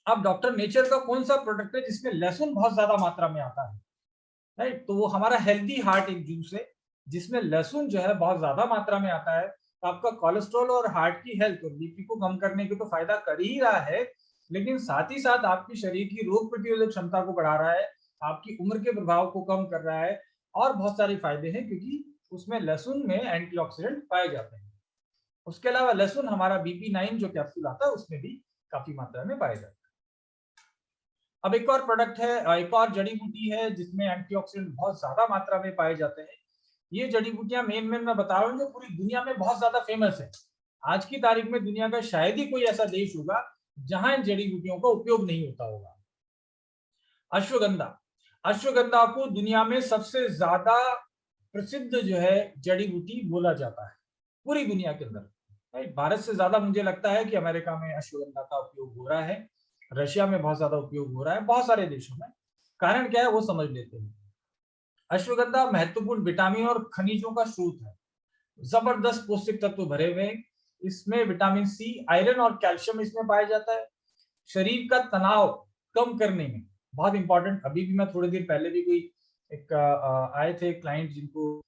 अब डॉक्टर नेचर का कौन सा प्रोडक्ट है जिसमें लहसुन बहुत ज्यादा मात्रा में आता है, राइट? तो वो हमारा हेल्दी हार्ट एक जूस है जिसमें लहसुन जो है बहुत ज्यादा मात्रा में आता है। तो आपका कोलेस्ट्रॉल और हार्ट की हेल्थ और बीपी को कम करने के तो फायदा कर ही रहा है, लेकिन साथ ही साथ आपकी शरीर की रोग प्रतिरोधक क्षमता को बढ़ा रहा है, आपकी उम्र के प्रभाव को कम कर रहा है, और बहुत सारे फायदे हैं क्योंकि उसमें लहसुन में एंटीऑक्सीडेंट पाए जाते हैं। उसके अलावा लहसुन हमारा BP9 जो कैप्सूल आता है उसमें भी काफी मात्रा में पाया जाता है। अब एक और प्रोडक्ट है, एक और जड़ी बूटी है जिसमें एंटीऑक्सीडेंट बहुत ज्यादा मात्रा में पाए जाते हैं। ये जड़ी बूटियां मेन मेन मैं बता रहा हूँ जो पूरी दुनिया में बहुत ज्यादा फेमस है। आज की तारीख में दुनिया का शायद ही कोई ऐसा देश होगा जहां इन जड़ी बूटियों का उपयोग नहीं होता होगा। अश्वगंधा, अश्वगंधा को दुनिया में सबसे ज्यादा प्रसिद्ध जो है जड़ी बूटी बोला जाता है पूरी दुनिया के अंदर, राइट? भारत से ज्यादा मुझे लगता है कि अमेरिका में अश्वगंधा का उपयोग हो रहा है, रशिया में बहुत ज्यादा उपयोग हो रहा है, बहुत सारे देशों में। कारण क्या है वो समझ लेते हैं। अश्वगंधा महत्वपूर्ण विटामिन और खनिजों का स्रोत है, जबरदस्त पौष्टिक तत्व भरे हुए हैं। इसमें विटामिन सी, आयरन और कैल्शियम इसमें पाया जाता है। शरीर का तनाव कम करने में बहुत इंपॉर्टेंट। अभी भी मैं थोड़ी देर पहले भी कोई एक आए थे क्लाइंट जिनको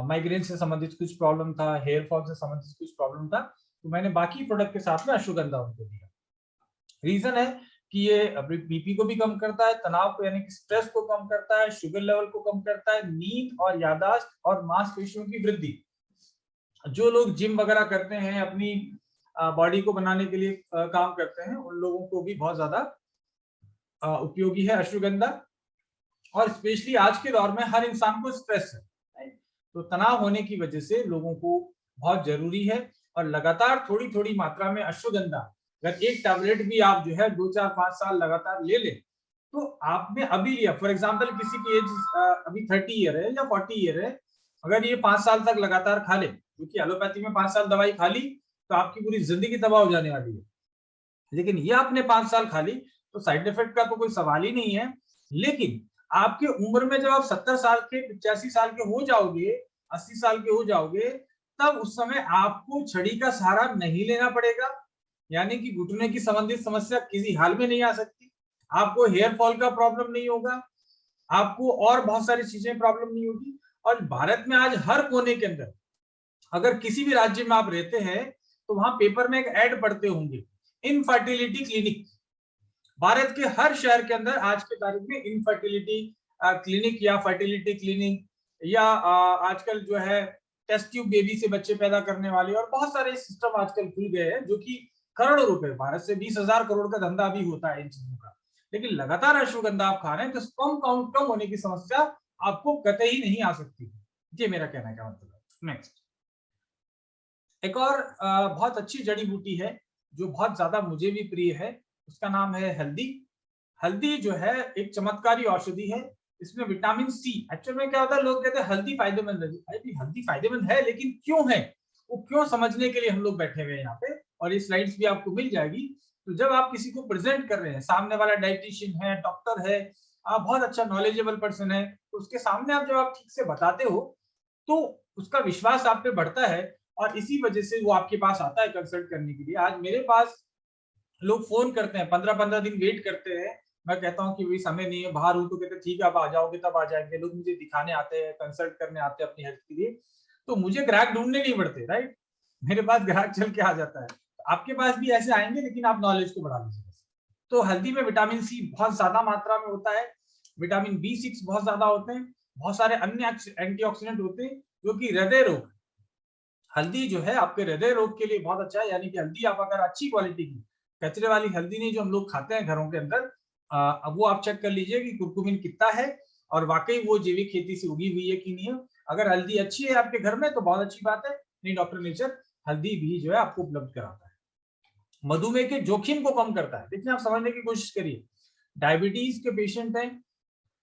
माइग्रेन से संबंधित कुछ प्रॉब्लम था, हेयर फॉल से संबंधित कुछ प्रॉब्लम था, तो मैंने बाकी प्रोडक्ट के साथ में अश्वगंधा उनको दिया। रीजन है कि ये बीपी को भी कम करता है, तनाव को यानी कि स्ट्रेस को कम करता है, शुगर लेवल को कम करता है, नींद और याददाश्त और मांसपेशियों की वृद्धि। जो लोग जिम वगैरह करते हैं, अपनी बॉडी को बनाने के लिए काम करते हैं, उन लोगों को भी बहुत ज्यादा उपयोगी है अश्वगंधा। और स्पेशली आज के दौर में हर इंसान को स्ट्रेस है, राइट? तो तनाव होने की वजह से लोगों को बहुत जरूरी है। और लगातार थोड़ी थोड़ी मात्रा में अश्वगंधा, अगर एक टैबलेट भी आप जो है 2 4 5 साल लगातार ले लें, तो आपने अभी लिया, फॉर एग्जाम्पल किसी की एज अभी 30 ईयर है या 40 ईयर है, अगर ये 5 साल तक लगातार खा ले, क्योंकि एलोपैथी में 5 साल दवाई खा ली तो आपकी पूरी जिंदगी तबाह हो जाने वाली है, लेकिन ये आपने 5 साल खा ली तो साइड इफेक्ट का तो कोई सवाल ही नहीं है। लेकिन आपकी उम्र में जब आप 70 साल के, 85 साल के हो जाओगे, 80 साल के हो जाओगे, तब उस समय आपको छड़ी का सहारा नहीं लेना पड़ेगा, यानी कि घुटने की संबंधित समस्या किसी हाल में नहीं आ सकती, आपको हेयर फॉल का प्रॉब्लम नहीं होगा, आपको और बहुत सारी चीजें प्रॉब्लम नहीं होगी। और भारत में आज हर कोने के अंदर, अगर किसी भी राज्य में आप रहते हैं तो वहां पेपर में एक ऐड पढ़ते होंगे, इनफर्टिलिटी क्लिनिक। भारत के हर शहर के अंदर आज के तारीख में इनफर्टिलिटी क्लिनिक या फर्टिलिटी क्लिनिक या आजकल जो है टेस्ट ट्यूब बेबी से बच्चे पैदा करने वाले और बहुत सारे सिस्टम आजकल खुल गए हैं, जो कि करोड़ों रुपए, भारत से 20,000 करोड़ का धंधा भी होता है इन चीजों का। लेकिन लगातार अश्वगंधा आप खा रहे हैं तो स्पर्म काउंट कम होने की समस्या आपको कतई नहीं आ सकती। ये मेरा कहना का मतलब है। नेक्स्ट, एक और बहुत अच्छी जड़ी बूटी है जो बहुत ज्यादा मुझे भी प्रिय है, उसका नाम है हल्दी। हल्दी जो है एक चमत्कारी औषधि है, इसमें विटामिन सी, एक्चुअल में क्या होता है, लोग कहते हैं हल्दी फायदेमंद है। अरे हल्दी फायदेमंद है, लेकिन क्यों है वो क्यों समझने के लिए हम लोग बैठे हुए हैं यहाँ पे, और ये स्लाइड्स भी आपको मिल जाएगी। तो जब आप किसी को प्रेजेंट कर रहे हैं, सामने वाला डाइटिशियन है, डॉक्टर है, आप बहुत अच्छा नॉलेजेबल पर्सन है, तो उसके सामने आप जब आप ठीक से बताते हो तो उसका विश्वास आप पे बढ़ता है, और इसी वजह से वो आपके पास आता है कंसल्ट करने के लिए। आज मेरे पास लोग फोन करते हैं, 15-15 दिन वेट करते हैं, मैं कहता हूँ कि भाई समय नहीं है, बाहर हूँ, तो कहते हैं ठीक है आप आ जाओगे तब आ जाएंगे। लोग मुझे दिखाने आते हैं, कंसल्ट करने आते हैं अपनी हेल्थ के लिए, तो मुझे ग्राहक ढूंढने नहीं पड़ते, राइट? मेरे पास ग्राहक चल के आ जाता है। आपके पास भी ऐसे आएंगे, लेकिन आप नॉलेज को बढ़ा लीजिए। तो हल्दी में विटामिन सी बहुत ज्यादा मात्रा में होता है, विटामिन B6 बहुत ज्यादा होते हैं, बहुत सारे अन्य एंटीऑक्सीडेंट होते हैं जो कि हृदय रोग, हल्दी जो है आपके हृदय रोग के लिए बहुत अच्छा है। यानी कि हल्दी आप अगर अच्छी क्वालिटी की, कचरे वाली हल्दी नहीं जो हम लोग खाते हैं घरों के अंदर, अब वो आप चेक कर लीजिए कि कुरकुमिन कितना है और वाकई वो जैविक खेती से उगी हुई है कि नहीं है। अगर हल्दी अच्छी है आपके घर में तो बहुत अच्छी बात है, नहीं डॉक्टर नेचर हल्दी भी जो है आपको उपलब्ध कराता है। मधुमेह के जोखिम को कम करता है, देखिए आप समझने की कोशिश करिए, डायबिटीज के पेशेंट हैं,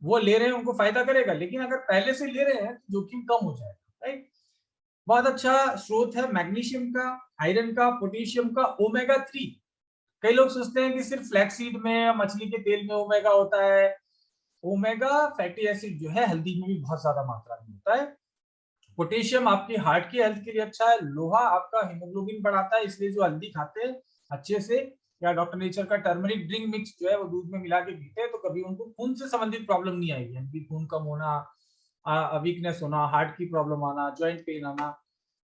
वो ले रहे हैं, उनको फायदा करेगा, लेकिन अगर पहले से ले रहे हैं तो जोखिम कम हो जाएगा, राइट? बहुत अच्छा स्रोत है मैग्नीशियम का, आयरन का, पोटेशियम का, ओमेगा 3। कई लोग सोचते हैं कि सिर्फ फ्लैक्सीड में, मछली के तेल में ओमेगा होता है। ओमेगा फैटी एसिड जो है हल्दी में भी बहुत ज्यादा मात्रा में होता है। पोटेशियम आपकी हार्ट की हेल्थ के लिए अच्छा है। लोहा आपका हीमोग्लोबिन बढ़ाता है, इसलिए जो हल्दी खाते हैं अच्छे से या डॉक्टर नेचर का टर्मरिक ड्रिंक मिक्स जो है वो दूध में मिला के पीते हैं, तो कभी उनको खून से संबंधित प्रॉब्लम नहीं आएगी, यानी कि खून कम होना, वीकनेस होना, हार्ट की प्रॉब्लम आना, जॉइंट पेन आना।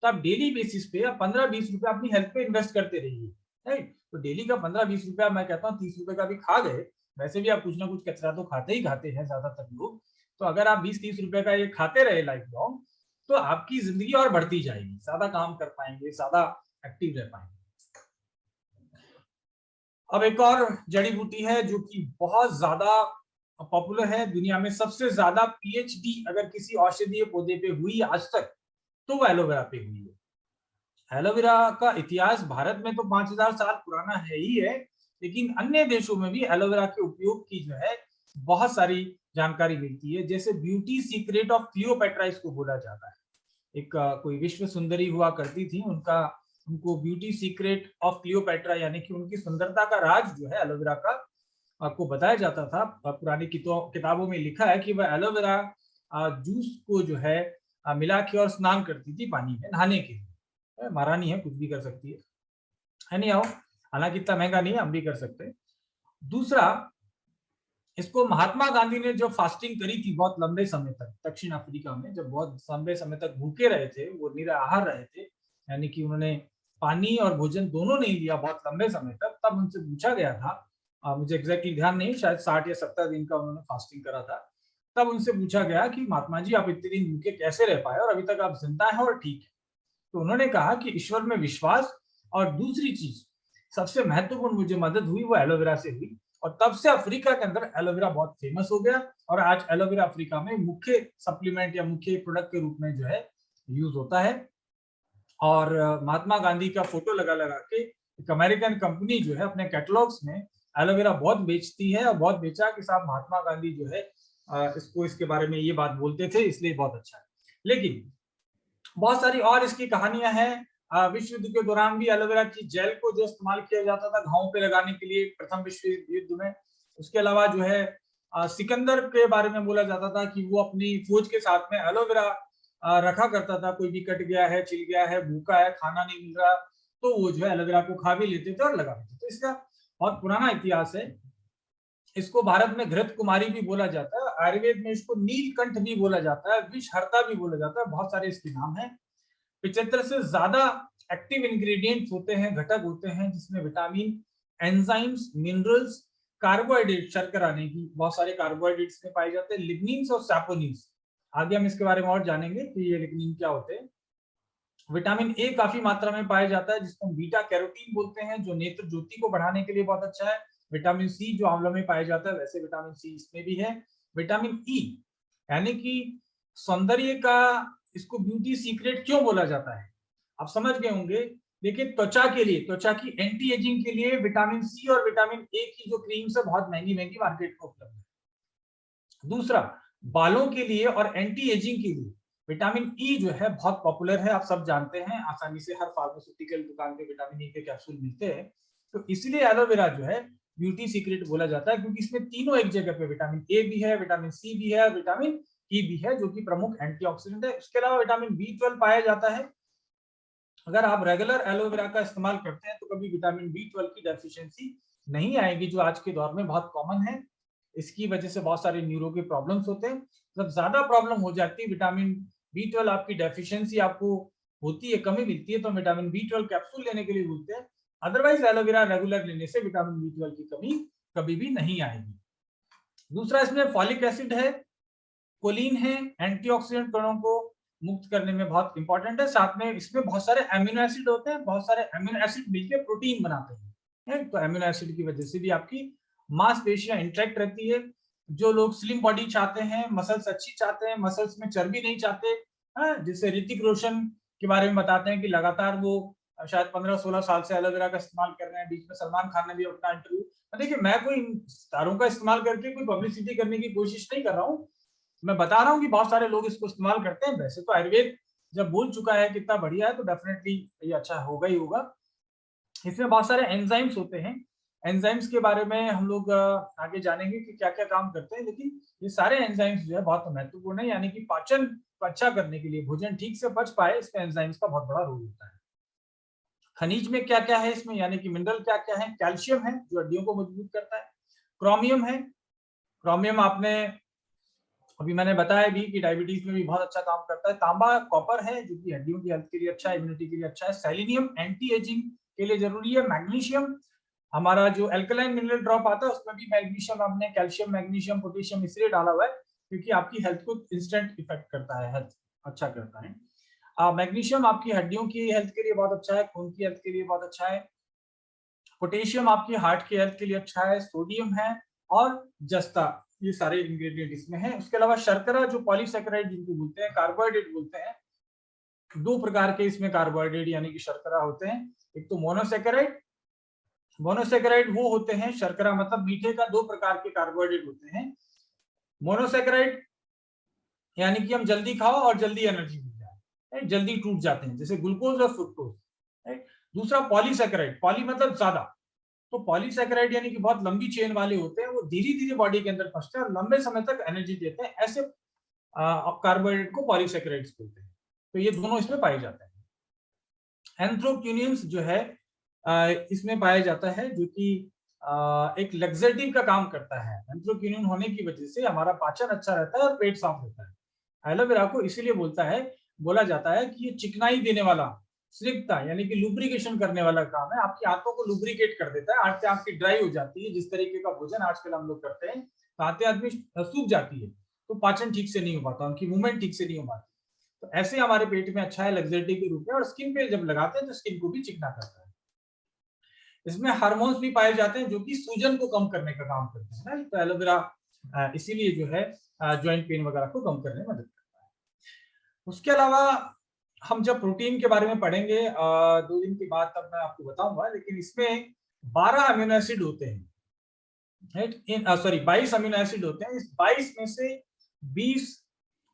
तो आप डेली बेसिस पे आप 15-20 रुपए अपनी हेल्थ पे इन्वेस्ट करते रहिए, राइट। तो डेली का 15-20 रुपया, मैं कहता हूँ 30 रुपए का भी खा गए, वैसे भी आप कुछ ना कुछ कचरा तो खाते ही खाते हैं ज्यादातर लोग। तो अगर आप 20-30 रुपए का ये खाते रहे लाइफ लॉन्ग, तो आपकी जिंदगी और बढ़ती जाएगी, ज्यादा काम कर पाएंगे, ज्यादा एक्टिव रह पाएंगे। अब एक और जड़ी बूटी है जो कि बहुत ज्यादा पॉपुलर है दुनिया में, सबसे ज्यादा पीएचडी अगर किसी औषधीय पौधे पे हुई आज तक, तो वो एलोवेरा पे हुई है। एलोवेरा का इतिहास भारत में तो 5000 साल पुराना है ही है, लेकिन अन्य देशों में भी एलोवेरा के उपयोग की जो है बहुत सारी जानकारी मिलती है। जैसे ब्यूटी सीक्रेट ऑफ क्लियोपेट्रा इसको बोला जाता है। एक कोई विश्व सुंदरी हुआ करती थी, उनको ब्यूटी सीक्रेट ऑफ क्लियोपेट्रा यानी कि उनकी सुंदरता का राज जो है एलोवेरा का आपको बताया जाता था। पुरानी किताबों में लिखा है कि वह एलोवेरा जूस को जो है मिला के और स्नान करती थी पानी में नहाने के लिए। महारानी है, कुछ भी कर सकती है नहीं आओ, हालांकि इतना महंगा नहीं है, हम भी कर सकते हैं। दूसरा, इसको महात्मा गांधी ने जो फास्टिंग करी थी बहुत लंबे समय तक दक्षिण अफ्रीका में, जब बहुत लंबे समय तक भूखे रहे थे, वो निराहार रहे थे, यानी कि उन्होंने पानी और भोजन दोनों नहीं लिया बहुत लंबे समय तक, तब उनसे पूछा गया था, मुझे एग्जैक्टली ध्यान नहीं, शायद 60 या 70 दिन का उन्होंने फास्टिंग करा था। तब उनसे पूछा गया कि महात्मा जी आप इतने दिन भूखे कैसे रह पाए और अभी तक आप जिंदा हैं और ठीक है। तो उन्होंने कहा कि ईश्वर में विश्वास, और दूसरी चीज सबसे महत्वपूर्ण मुझे मदद हुई वो एलोवेरा से हुई, और तब से अफ्रीका के अंदर एलोवेरा बहुत फेमस हो गया, और आज एलोवेरा अफ्रीका में मुख्य सप्लीमेंट या मुख्य प्रोडक्ट के रूप में जो है यूज होता है। और महात्मा गांधी का फोटो लगा लगा के एक अमेरिकन कंपनी जो है अपने कैटलॉग्स में एलोवेरा बहुत बेचती है, और बहुत बेचा कि साहब महात्मा गांधी जो है इसको इसके बारे में ये बात बोलते थे, इसलिए बहुत अच्छा है। लेकिन बहुत सारी और इसकी कहानियां हैं। विश्व युद्ध के दौरान भी एलोवेरा की जेल को जो इस्तेमाल किया जाता था घावों पे लगाने के लिए प्रथम विश्व युद्ध में, उसके अलावा जो है सिकंदर के बारे में बोला जाता था कि वो अपनी फौज के साथ में एलोवेरा रखा करता था, कोई भी कट गया है, छिल गया है, भूखा है, खाना नहीं मिल रहा, तो वो जो है एलोवेरा को खा भी लेते थे और लगा लेते थे। तो इसका बहुत पुराना इतिहास है। इसको भारत में घृत कुमारी भी बोला जाता है, आयुर्वेद में इसको नीलकंठ भी बोला जाता है, विषहर्ता भी बोला जाता है, बहुत सारे इसके नाम हैं। 75 से ज्यादा एक्टिव इंग्रेडिएंट्स होते हैं, घटक होते हैं, जिसमें विटामिन, एंजाइम्स, मिनरल्स, कार्बोहाइड्रेट, शर्करा नहीं की बहुत सारे कार्बोहाइड्रेट्स में पाए जाते हैं, लिग्निन्स और सैपोनिन्स। आगे हम इसके बारे में और जानेंगे कि ये लिग्निन क्या होते हैं। विटामिन ए काफी मात्रा में पाया जाता है, जिसको बीटा कैरोटीन बोलते हैं, जो नेत्र ज्योति को बढ़ाने के लिए बहुत अच्छा है। विटामिन सी जो आंवलों में पाया जाता है, वैसे विटामिन सी इसमें भी है। विटामिन ई यानी कि सौंदर्य का, इसको ब्यूटी सीक्रेट क्यों बोला जाता है आप समझ गए होंगे। देखिए त्वचा के लिए, त्वचा की एंटी एजिंग के लिए विटामिन सी और विटामिन ए की जो क्रीम्स है बहुत महंगी महंगी मार्केट में उपलब्ध है। दूसरा, बालों के लिए और एंटी एजिंग के लिए विटामिन ई जो है बहुत पॉपुलर है, आप सब जानते हैं, आसानी से हर फार्मास्यूटिकल दुकान पे विटामिन ई के कैप्सूल मिलते हैं। तो इसलिए एलोवेरा जो है ब्यूटी सीक्रेट बोला जाता है, क्योंकि इसमें तीनों एक जगह पे, विटामिन ए भी है, विटामिन सी भी है, विटामिन ई भी है, जो कि प्रमुख एंटीऑक्सीडेंट है। इसके अलावा विटामिन बी 12 पाया जाता है। अगर आप रेगुलर एलोवेरा का इस्तेमाल करते हैं तो कभी विटामिन बी 12 की डेफिशिएंसी नहीं आएगी, जो आज के दौर में बहुत कॉमन है। इसकी वजह से बहुत सारे न्यूरो के प्रॉब्लम्स होते हैं। जब ज्यादा प्रॉब्लम हो जाती है, विटामिन बी 12 आपकी डेफिशिएंसी आपको होती है, कमी मिलती है, तो विटामिन बी 12 कैप्सूल लेने के लिए बोलते हैं। अदरवाइज एलोवेरा रेगुलर लेने से विटामिन बी 12 की कमी कभी भी नहीं आएगी। दूसरा, इसमें फॉलिक एसिड है, कोलिन है, एंटीऑक्सीडेंट कणों को मुक्त करने में बहुत इंपॉर्टेंट है। साथ में इसमें बहुत सारे अमीनो एसिड होते हैं, बहुत सारे अमीनो एसिड मिलकर प्रोटीन बनाते हैं। तो अमीनो एसिड की वजह से भी आपकी मांसपेशियां इंटैक्ट रहती है। जो लोग स्लिम बॉडी चाहते हैं, मसल्स अच्छी चाहते हैं, मसल्स में चर्बी नहीं चाहते, जिससे ऋतिक रोशन के बारे में बताते हैं कि लगातार वो शायद 15-16 साल से एलोवेरा का इस्तेमाल कर रहे हैं। बीच में सलमान खान ने भी अपना इंटरव्यू, देखिए मैं कोई सितारों का इस्तेमाल करके कोई पब्लिसिटी करने की कोशिश नहीं कर रहा हूँ, मैं बता रहा हूँ कि बहुत सारे लोग इसको इस्तेमाल करते हैं। वैसे तो आयुर्वेद जब बोल चुका है कितना बढ़िया है, तो डेफिनेटली ये अच्छा होगा ही होगा। इसमें बहुत सारे एंजाइम्स होते हैं, एंजाइम्स के बारे में हम लोग आगे जानेंगे कि क्या क्या काम करते हैं, लेकिन ये सारे एंजाइम्स जो है बहुत महत्वपूर्ण है, यानी कि पाचन को अच्छा करने के लिए, भोजन ठीक से पच पाए, इसमें एंजाइम्स का बहुत बड़ा रोल होता है। खनिज में क्या क्या है इसमें, यानी कि मिनरल क्या क्या है। कैल्शियम है जो हड्डियों को मजबूत करता है। क्रोमियम है, क्रोमियम आपने अभी मैंने बताया भी कि डायबिटीज में भी बहुत अच्छा काम करता है। तांबा, कॉपर है जो कि हड्डियों की हेल्थ के लिए अच्छा है, इम्यूनिटी के लिए अच्छा है। सेलेनियम एंटी एजिंग के लिए जरूरी है। मैग्नीशियम, हमारा जो एल्कलाइन मिनरल ड्रॉप आता है उसमें भी मैग्नीशियम, आपने कैल्शियम मैग्नीशियम पोटेशियम इसलिए डाला हुआ है क्योंकि आपकी हेल्थ को इंस्टेंट इफेक्ट करता है, हेल्थ अच्छा करता है। मैग्नीशियम आपकी हड्डियों की हेल्थ के लिए बहुत अच्छा है, खून की हेल्थ के लिए बहुत अच्छा है। पोटेशियम आपकी हार्ट की हेल्थ के लिए अच्छा है। सोडियम है और जस्ता, ये सारे इंग्रेडिएंट इसमें हैं। उसके अलावा शर्करा जो पॉलीसैकेराइड जिनको बोलते हैं, कार्बोहाइड्रेट बोलते हैं, दो प्रकार के इसमें कार्बोहाइड्रेट यानी कि शर्करा होते हैं। एक तो मोनोसैकेराइड, मोनोसैकेराइड वो होते हैं, शर्करा मतलब मीठे का दो प्रकार के कार्बोहाइड्रेट होते हैं। मोनोसैकेराइड यानी कि हम जल्दी खाओ और जल्दी एनर्जी मिल जाए, जल्दी टूट जाते हैं, जैसे ग्लूकोज और फ्रुक्टोज। दूसरा पॉलीसैकेराइड, पॉली मतलब ज्यादा, तो पॉलीसैकेराइड यानी कि बहुत लंबी चेन वाले होते हैं, वो धीरे धीरे बॉडी के अंदर फंसते हैं और लंबे समय तक एनर्जी देते हैं। ऐसे कार्बोहाइड्रेट को पॉलीसैकेराइड्स बोलते हैं। तो ये दोनों इसमें पाए जाते हैं। एंथ्रोक्यूनिन्स जो है इसमें पाया जाता है, जो कि एक लग्जेटिव का काम करता है। एंथ्रोक्यूनिन होने की वजह से हमारा पाचन अच्छा रहता है और पेट साफ रहता है। एलोवेरा को इसीलिए बोला जाता है कि ये चिकनाई देने वाला, स्निग्धता यानी कि लुब्रिकेशन करने वाला काम है। आपकी आंतों को लुब्रिकेट कर देता है, आंतें आपकी ड्राई हो जाती है, जिस तरीके का भोजन आजकल हम लोग करते हैं तो आंतें आदमी सूख जाती है, तो पाचन ठीक से नहीं हो पाता, उनकी मूवमेंट ठीक से नहीं हो पाती। तो ऐसे हमारे पेट में अच्छा है लग्जेटिव के रूप में, और स्किन पे जब लगाते हैं तो स्किन को भी चिकना करता है। इसमें हार्मोन्स भी पाए जाते हैं जो कि सूजन को कम करने का काम करते हैं ना, तो एलोवेरा इसीलिए जो है जॉइंट पेन वगैरह को कम करने में मदद करता है। उसके अलावा हम जब प्रोटीन के बारे में पढ़ेंगे 2 दिन के बाद, तब मैं आपको बताऊंगा, लेकिन इसमें 12 अमीनो एसिड होते हैं, राइट, सॉरी 22 अमीनो एसिड होते हैं। इस 22 में से 20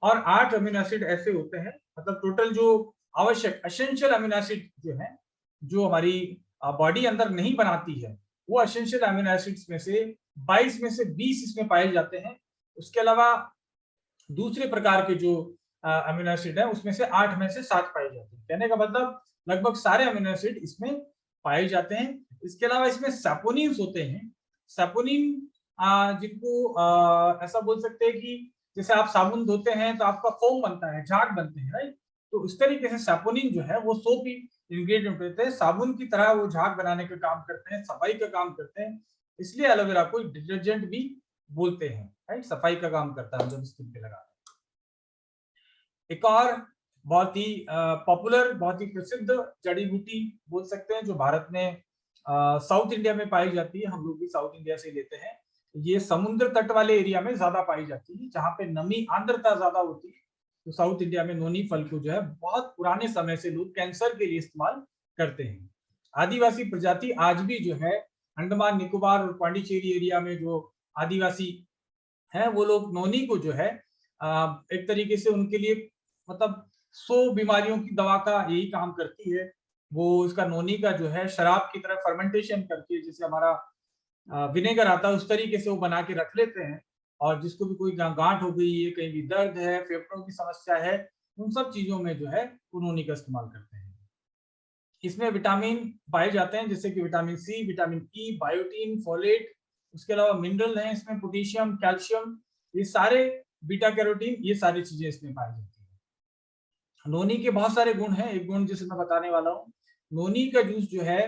और 8 अमीनो एसिड ऐसे होते हैं, मतलब टोटल जो आवश्यक एसेंशियल अमीनो एसिड जो है, जो हमारी बॉडी अंदर नहीं बनाती है, वो एसेंशियल अमीनो एसिड्स में से 22 में से 20 इसमें पाए जाते हैं। उसके अलावा दूसरे प्रकार के जो अमीनो एसिड है उसमें से 8 में से 7 पाए जाते हैं। कहने का मतलब लगभग सारे अमीनो एसिड इसमें पाए जाते हैं। इसके अलावा इसमें सैपोनिन्स होते हैं। सैपोनिन जिनको ऐसा बोल सकते हैं कि जैसे आप साबुन धोते हैं तो आपका फोम बनता है, झाग बनते हैं, राइट, तो इस तरीके से सैपोनिन जो है वो सोप इंग्रेडिएंट होते हैं, साबुन की तरह वो झाग बनाने का काम करते हैं, सफाई का काम करते हैं। इसलिए एलोवेरा को डिटर्जेंट भी बोलते हैं, राइट, सफाई का काम करता है जब स्किन पे लगाते हैं। एक और बहुत ही पॉपुलर, बहुत ही प्रसिद्ध जड़ी बूटी बोल सकते हैं जो भारत में साउथ इंडिया में पाई जाती है, हम लोग भी साउथ इंडिया से लेते हैं। ये समुद्र तट वाले एरिया में ज्यादा पाई जाती है, जहाँ पे नमी आर्द्रता ज्यादा होती है। तो साउथ इंडिया में नोनी फल को जो है बहुत पुराने समय से लोग कैंसर के लिए इस्तेमाल करते हैं। आदिवासी प्रजाति आज भी जो है अंडमान निकोबार और पांडिचेरी एरिया में जो आदिवासी है, वो लोग नोनी को जो है एक तरीके से उनके लिए, मतलब 100 बीमारियों की दवा का यही काम करती है। वो इसका नोनी का जो है शराब की तरह फर्मेंटेशन करके, जैसे हमारा विनेगर आता है उस तरीके से वो बना के रख लेते हैं। और जिसको भी कोई गांठ हो गई है, कहीं भी दर्द है, फेफड़ों की समस्या है, उन सब चीजों में जो है वो नोनी का इस्तेमाल करते हैं। इसमें विटामिन पाए जाते हैं जैसे कि vitamin C, vitamin E, biotin, folate. उसके अलावा मिनरल हैं इसमें, पोटेशियम, कैल्शियम, ये सारे, बीटा कैरोटीन, ये सारी चीजें इसमें पाई जाती है। नोनी के बहुत सारे गुण हैं, एक गुण जिसे मैं बताने वाला हूँ, नोनी का जूस जो है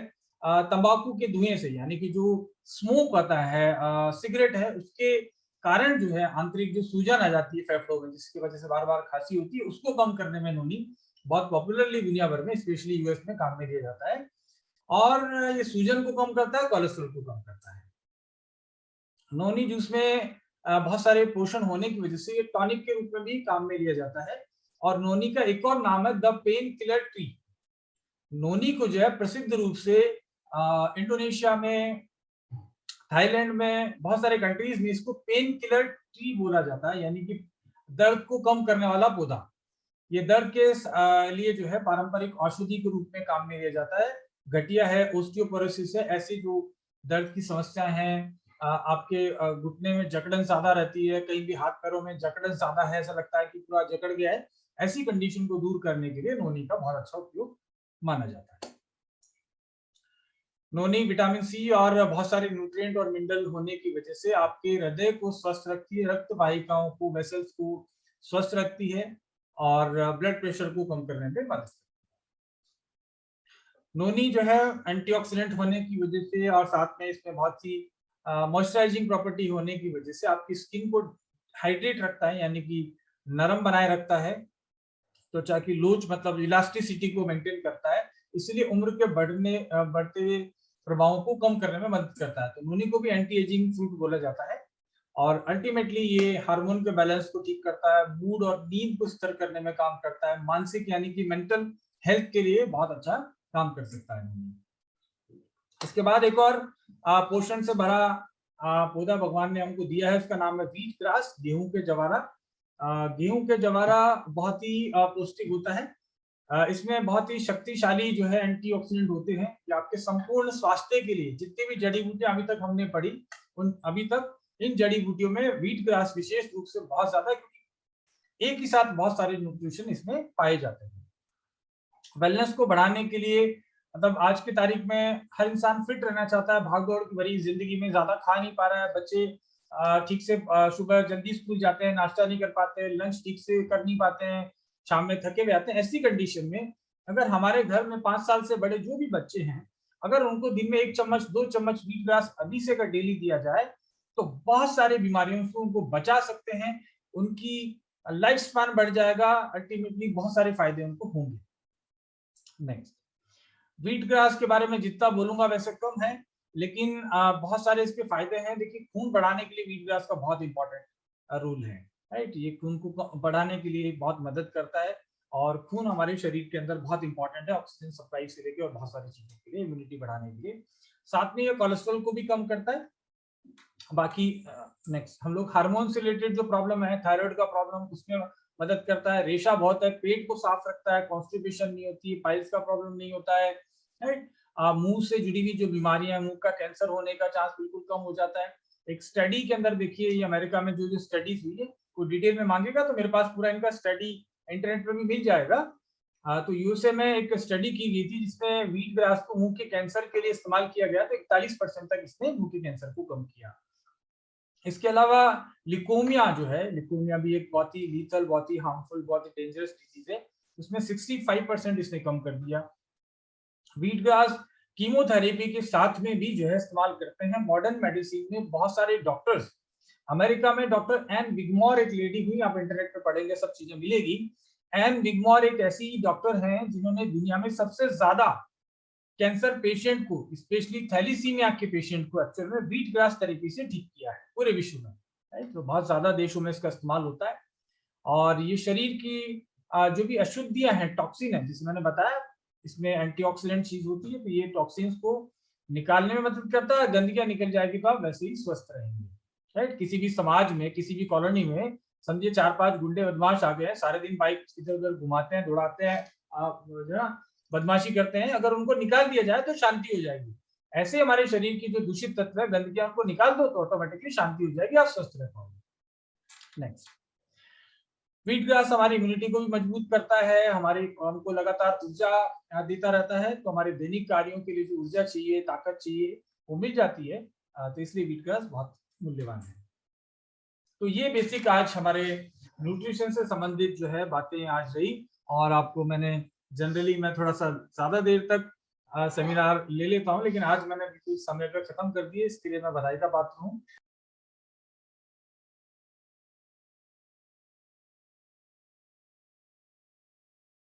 तंबाकू के धुएं से, यानी कि जो स्मोक आता है, सिगरेट है, उसके कारण जो है आंतरिक जो सूजन आ जाती है फेफड़ों में, जिसकी वजह से बार बार खांसी होती है, उसको कम करने में नोनी बहुत पॉपुलरली दुनिया भर में, स्पेशली यूएस में काम में लिया जाता है। और ये सूजन को कम करता है, कोलेस्ट्रॉल को कम करता है। नोनी जूस में बहुत सारे पोषण होने की वजह से ये टॉनिक के रूप में भी काम में लिया जाता है। और नोनी का एक और नाम है द पेन किलर ट्री। नोनी को जो है प्रसिद्ध रूप से इंडोनेशिया में, थाईलैंड में, बहुत सारे कंट्रीज में इसको पेन किलर ट्री बोला जाता है, यानी कि दर्द को कम करने वाला पौधा। ये दर्द के लिए जो है पारंपरिक औषधि के रूप में काम में लिया जाता है। गठिया है, ओस्टियोपोरोसिस है, ऐसी जो दर्द की समस्याएं हैं, आपके घुटने में जकड़न ज्यादा रहती है, कहीं भी हाथ पैरों में जकड़न ज्यादा है, ऐसा लगता है कि पूरा जकड़ गया है, ऐसी कंडीशन को दूर करने के लिए नोनी का बहुत अच्छा उपयोग माना जाता है। नोनी विटामिन सी और बहुत सारे न्यूट्रिएंट और मिनरल होने की वजह से आपके हृदय को स्वस्थ रखती है, रक्त वाहिकाओं को, वेसल्स को स्वस्थ रखती है और ब्लड प्रेशर को कम करने में मदद करती है। नोनी जो है एंटीऑक्सीडेंट होने की वजह से और साथ में इसमें बहुत सी मॉइस्चराइजिंग प्रॉपर्टी होने की वजह से आपकी स्किन को हाइड्रेट रखता है, यानी कि नरम बनाए रखता है, त्वचा की लोच मतलब इलास्टिसिटी को मेंटेन करता है, इसलिए उम्र के बढ़ते हुए प्रभावों को कम करने में मदद करता है। तो नूनी को भी एंटी एजिंग फ्रूट बोला जाता है और अल्टीमेटली ये हार्मोन के बैलेंस को ठीक करता है, मूड और नींद को स्थिर करने में काम करता है, मानसिक यानी कि मेंटल हेल्थ के लिए बहुत अच्छा काम कर सकता है नूनी। इसके बाद एक और पोषण से भरा पौधा भगवान ने हमको दिया है, उसका नाम है व्हीट ग्रास, गेहूं के जवारा। गेहूं के जवारा बहुत ही पौष्टिक होता है। इसमें बहुत ही शक्तिशाली जो है एंटीऑक्सीडेंट होते हैं कि आपके संपूर्ण स्वास्थ्य के लिए जितनी भी जड़ी बूटियां अभी तक हमने पढ़ी, उन अभी तक इन जड़ी बूटियों में व्हीट ग्रास विशेष रूप से बहुत ज्यादा, क्योंकि एक ही साथ बहुत सारे न्यूट्रिशन इसमें पाए जाते हैं। वेलनेस को बढ़ाने के लिए मतलब आज की तारीख में हर इंसान फिट रहना चाहता है, भागदौड़ की भरी जिंदगी में ज्यादा खा नहीं पा रहा है, बच्चे ठीक से सुबह जल्दी स्कूल जाते हैं, नाश्ता नहीं कर पाते, लंच ठीक से कर नहीं पाते हैं, शाम में थके हुए आते हैं। ऐसी कंडीशन में अगर हमारे घर में 5 साल से बड़े जो भी बच्चे हैं, अगर उनको दिन में 1 चम्मच 2 चम्मच व्हीट ग्रास अभी से अगर डेली दिया जाए तो बहुत सारी बीमारियों से उनको बचा सकते हैं, उनकी लाइफ स्पैन बढ़ जाएगा, अल्टीमेटली बहुत सारे फायदे उनको होंगे। नेक्स्ट, व्हीट ग्रास के बारे में जितना बोलूंगा वैसे कम है, लेकिन बहुत सारे इसके फायदे हैं। देखिए, खून बढ़ाने के लिए व्हीट ग्रास का बहुत इंपॉर्टेंट रोल है, राइट। ये खून को बढ़ाने के लिए बहुत मदद करता है और खून हमारे शरीर के अंदर बहुत इंपॉर्टेंट है, ऑक्सीजन सप्लाई से लेकर और बहुत सारी चीजों के लिए, इम्यूनिटी बढ़ाने के लिए। साथ में ये कोलेस्ट्रॉल को भी कम करता है। बाकी नेक्स्ट, हम लोग हार्मोन से रिलेटेड जो प्रॉब्लम है, थायराइड का प्रॉब्लम, उसमें मदद करता है। रेशा बहुत है, पेट को साफ रखता है, कॉन्स्टिपेशन नहीं होती, पाइल्स का प्रॉब्लम नहीं होता है, राइट। मुंह से जुड़ी हुई जो बीमारियां, मुंह का कैंसर होने का चांस बिल्कुल कम हो जाता है। एक स्टडी के अंदर देखिए, ये अमेरिका में जो जो स्टडीज हुई है, कोई डिटेल में मांगेगा तो मेरे पास पूरा इनका स्टडी इंटरनेट पर भी मिल जाएगा। तो यूएसए में एक स्टडी की गई थी जिसमें व्हीट ग्रास को मुंह के कैंसर के लिए इस्तेमाल किया गया, तो 41% तक इसने मुंह के कैंसर को कम किया। इसके अलावा लिकोमिया जो है, लिकोमिया भी एक बहुत ही लीथल, बहुत ही हार्मफुल, बहुत ही डेंजरस डिजीज है, उसमें 65% इसने कम कर दिया। व्हीट ग्रास कीमोथेरेपी के साथ में भी जो है इस्तेमाल करते हैं। मॉडर्न मेडिसिन में बहुत सारे डॉक्टर्स, अमेरिका में डॉक्टर एन विगमोर एक लेडी हुई, आप इंटरनेट पे पढ़ेंगे सब चीजें मिलेगी। एन विगमोर एक ऐसी डॉक्टर हैं जिन्होंने दुनिया में सबसे ज्यादा कैंसर पेशेंट को, स्पेशली थैलीसीमिया के पेशेंट को एक्चुअल में व्हीट ग्रास थेरेपी से ठीक किया है पूरे विश्व में, राइट। तो बहुत ज्यादा देशों में इसका इस्तेमाल होता है और ये शरीर की जो भी अशुद्धियां हैं, टॉक्सिन है, जिसे मैंने बताया इसमें एंटीऑक्सीडेंट चीज होती है, तो ये टॉक्सिन्स को निकालने में मदद करता है। गंदगियां निकल जाएगी तो आप वैसे ही स्वस्थ रहेंगे, राइट। किसी भी समाज में, किसी भी कॉलोनी में समझिए 4-5 गुंडे बदमाश आ गए हैं, सारे दिन बाइक इधर उधर घुमाते हैं, दौड़ाते हैं, जो है बदमाशी करते हैं, अगर उनको निकाल दिया जाए तो शांति हो जाएगी। ऐसे हमारे शरीर की जो दूषित तत्व है, गंदगियां, उनको निकाल दो तो ऑटोमेटिकली शांति हो जाएगी, आप स्वस्थ रह पाओगे। नेक्स्ट, व्हीट ग्रास हमारी इम्यूनिटी को भी मजबूत करता है, हमारे हमको लगातार ऊर्जा देता रहता है, तो हमारे दैनिक कार्यों के लिए जो ऊर्जा चाहिए, ताकत चाहिए, वो मिल जाती है। तो इसलिए व्हीट ग्रास बहुत मूल्यवान है। तो ये बेसिक आज हमारे न्यूट्रिशन से संबंधित जो है बातें आज रही, और आपको मैंने जनरली मैं थोड़ा सा ज्यादा देर तक सेमिनार ले लेता हूँ, लेकिन आज मैंने बिल्कुल समय पर खत्म कर दिए, इसके लिए मैं बधाई का पात्र हूँ।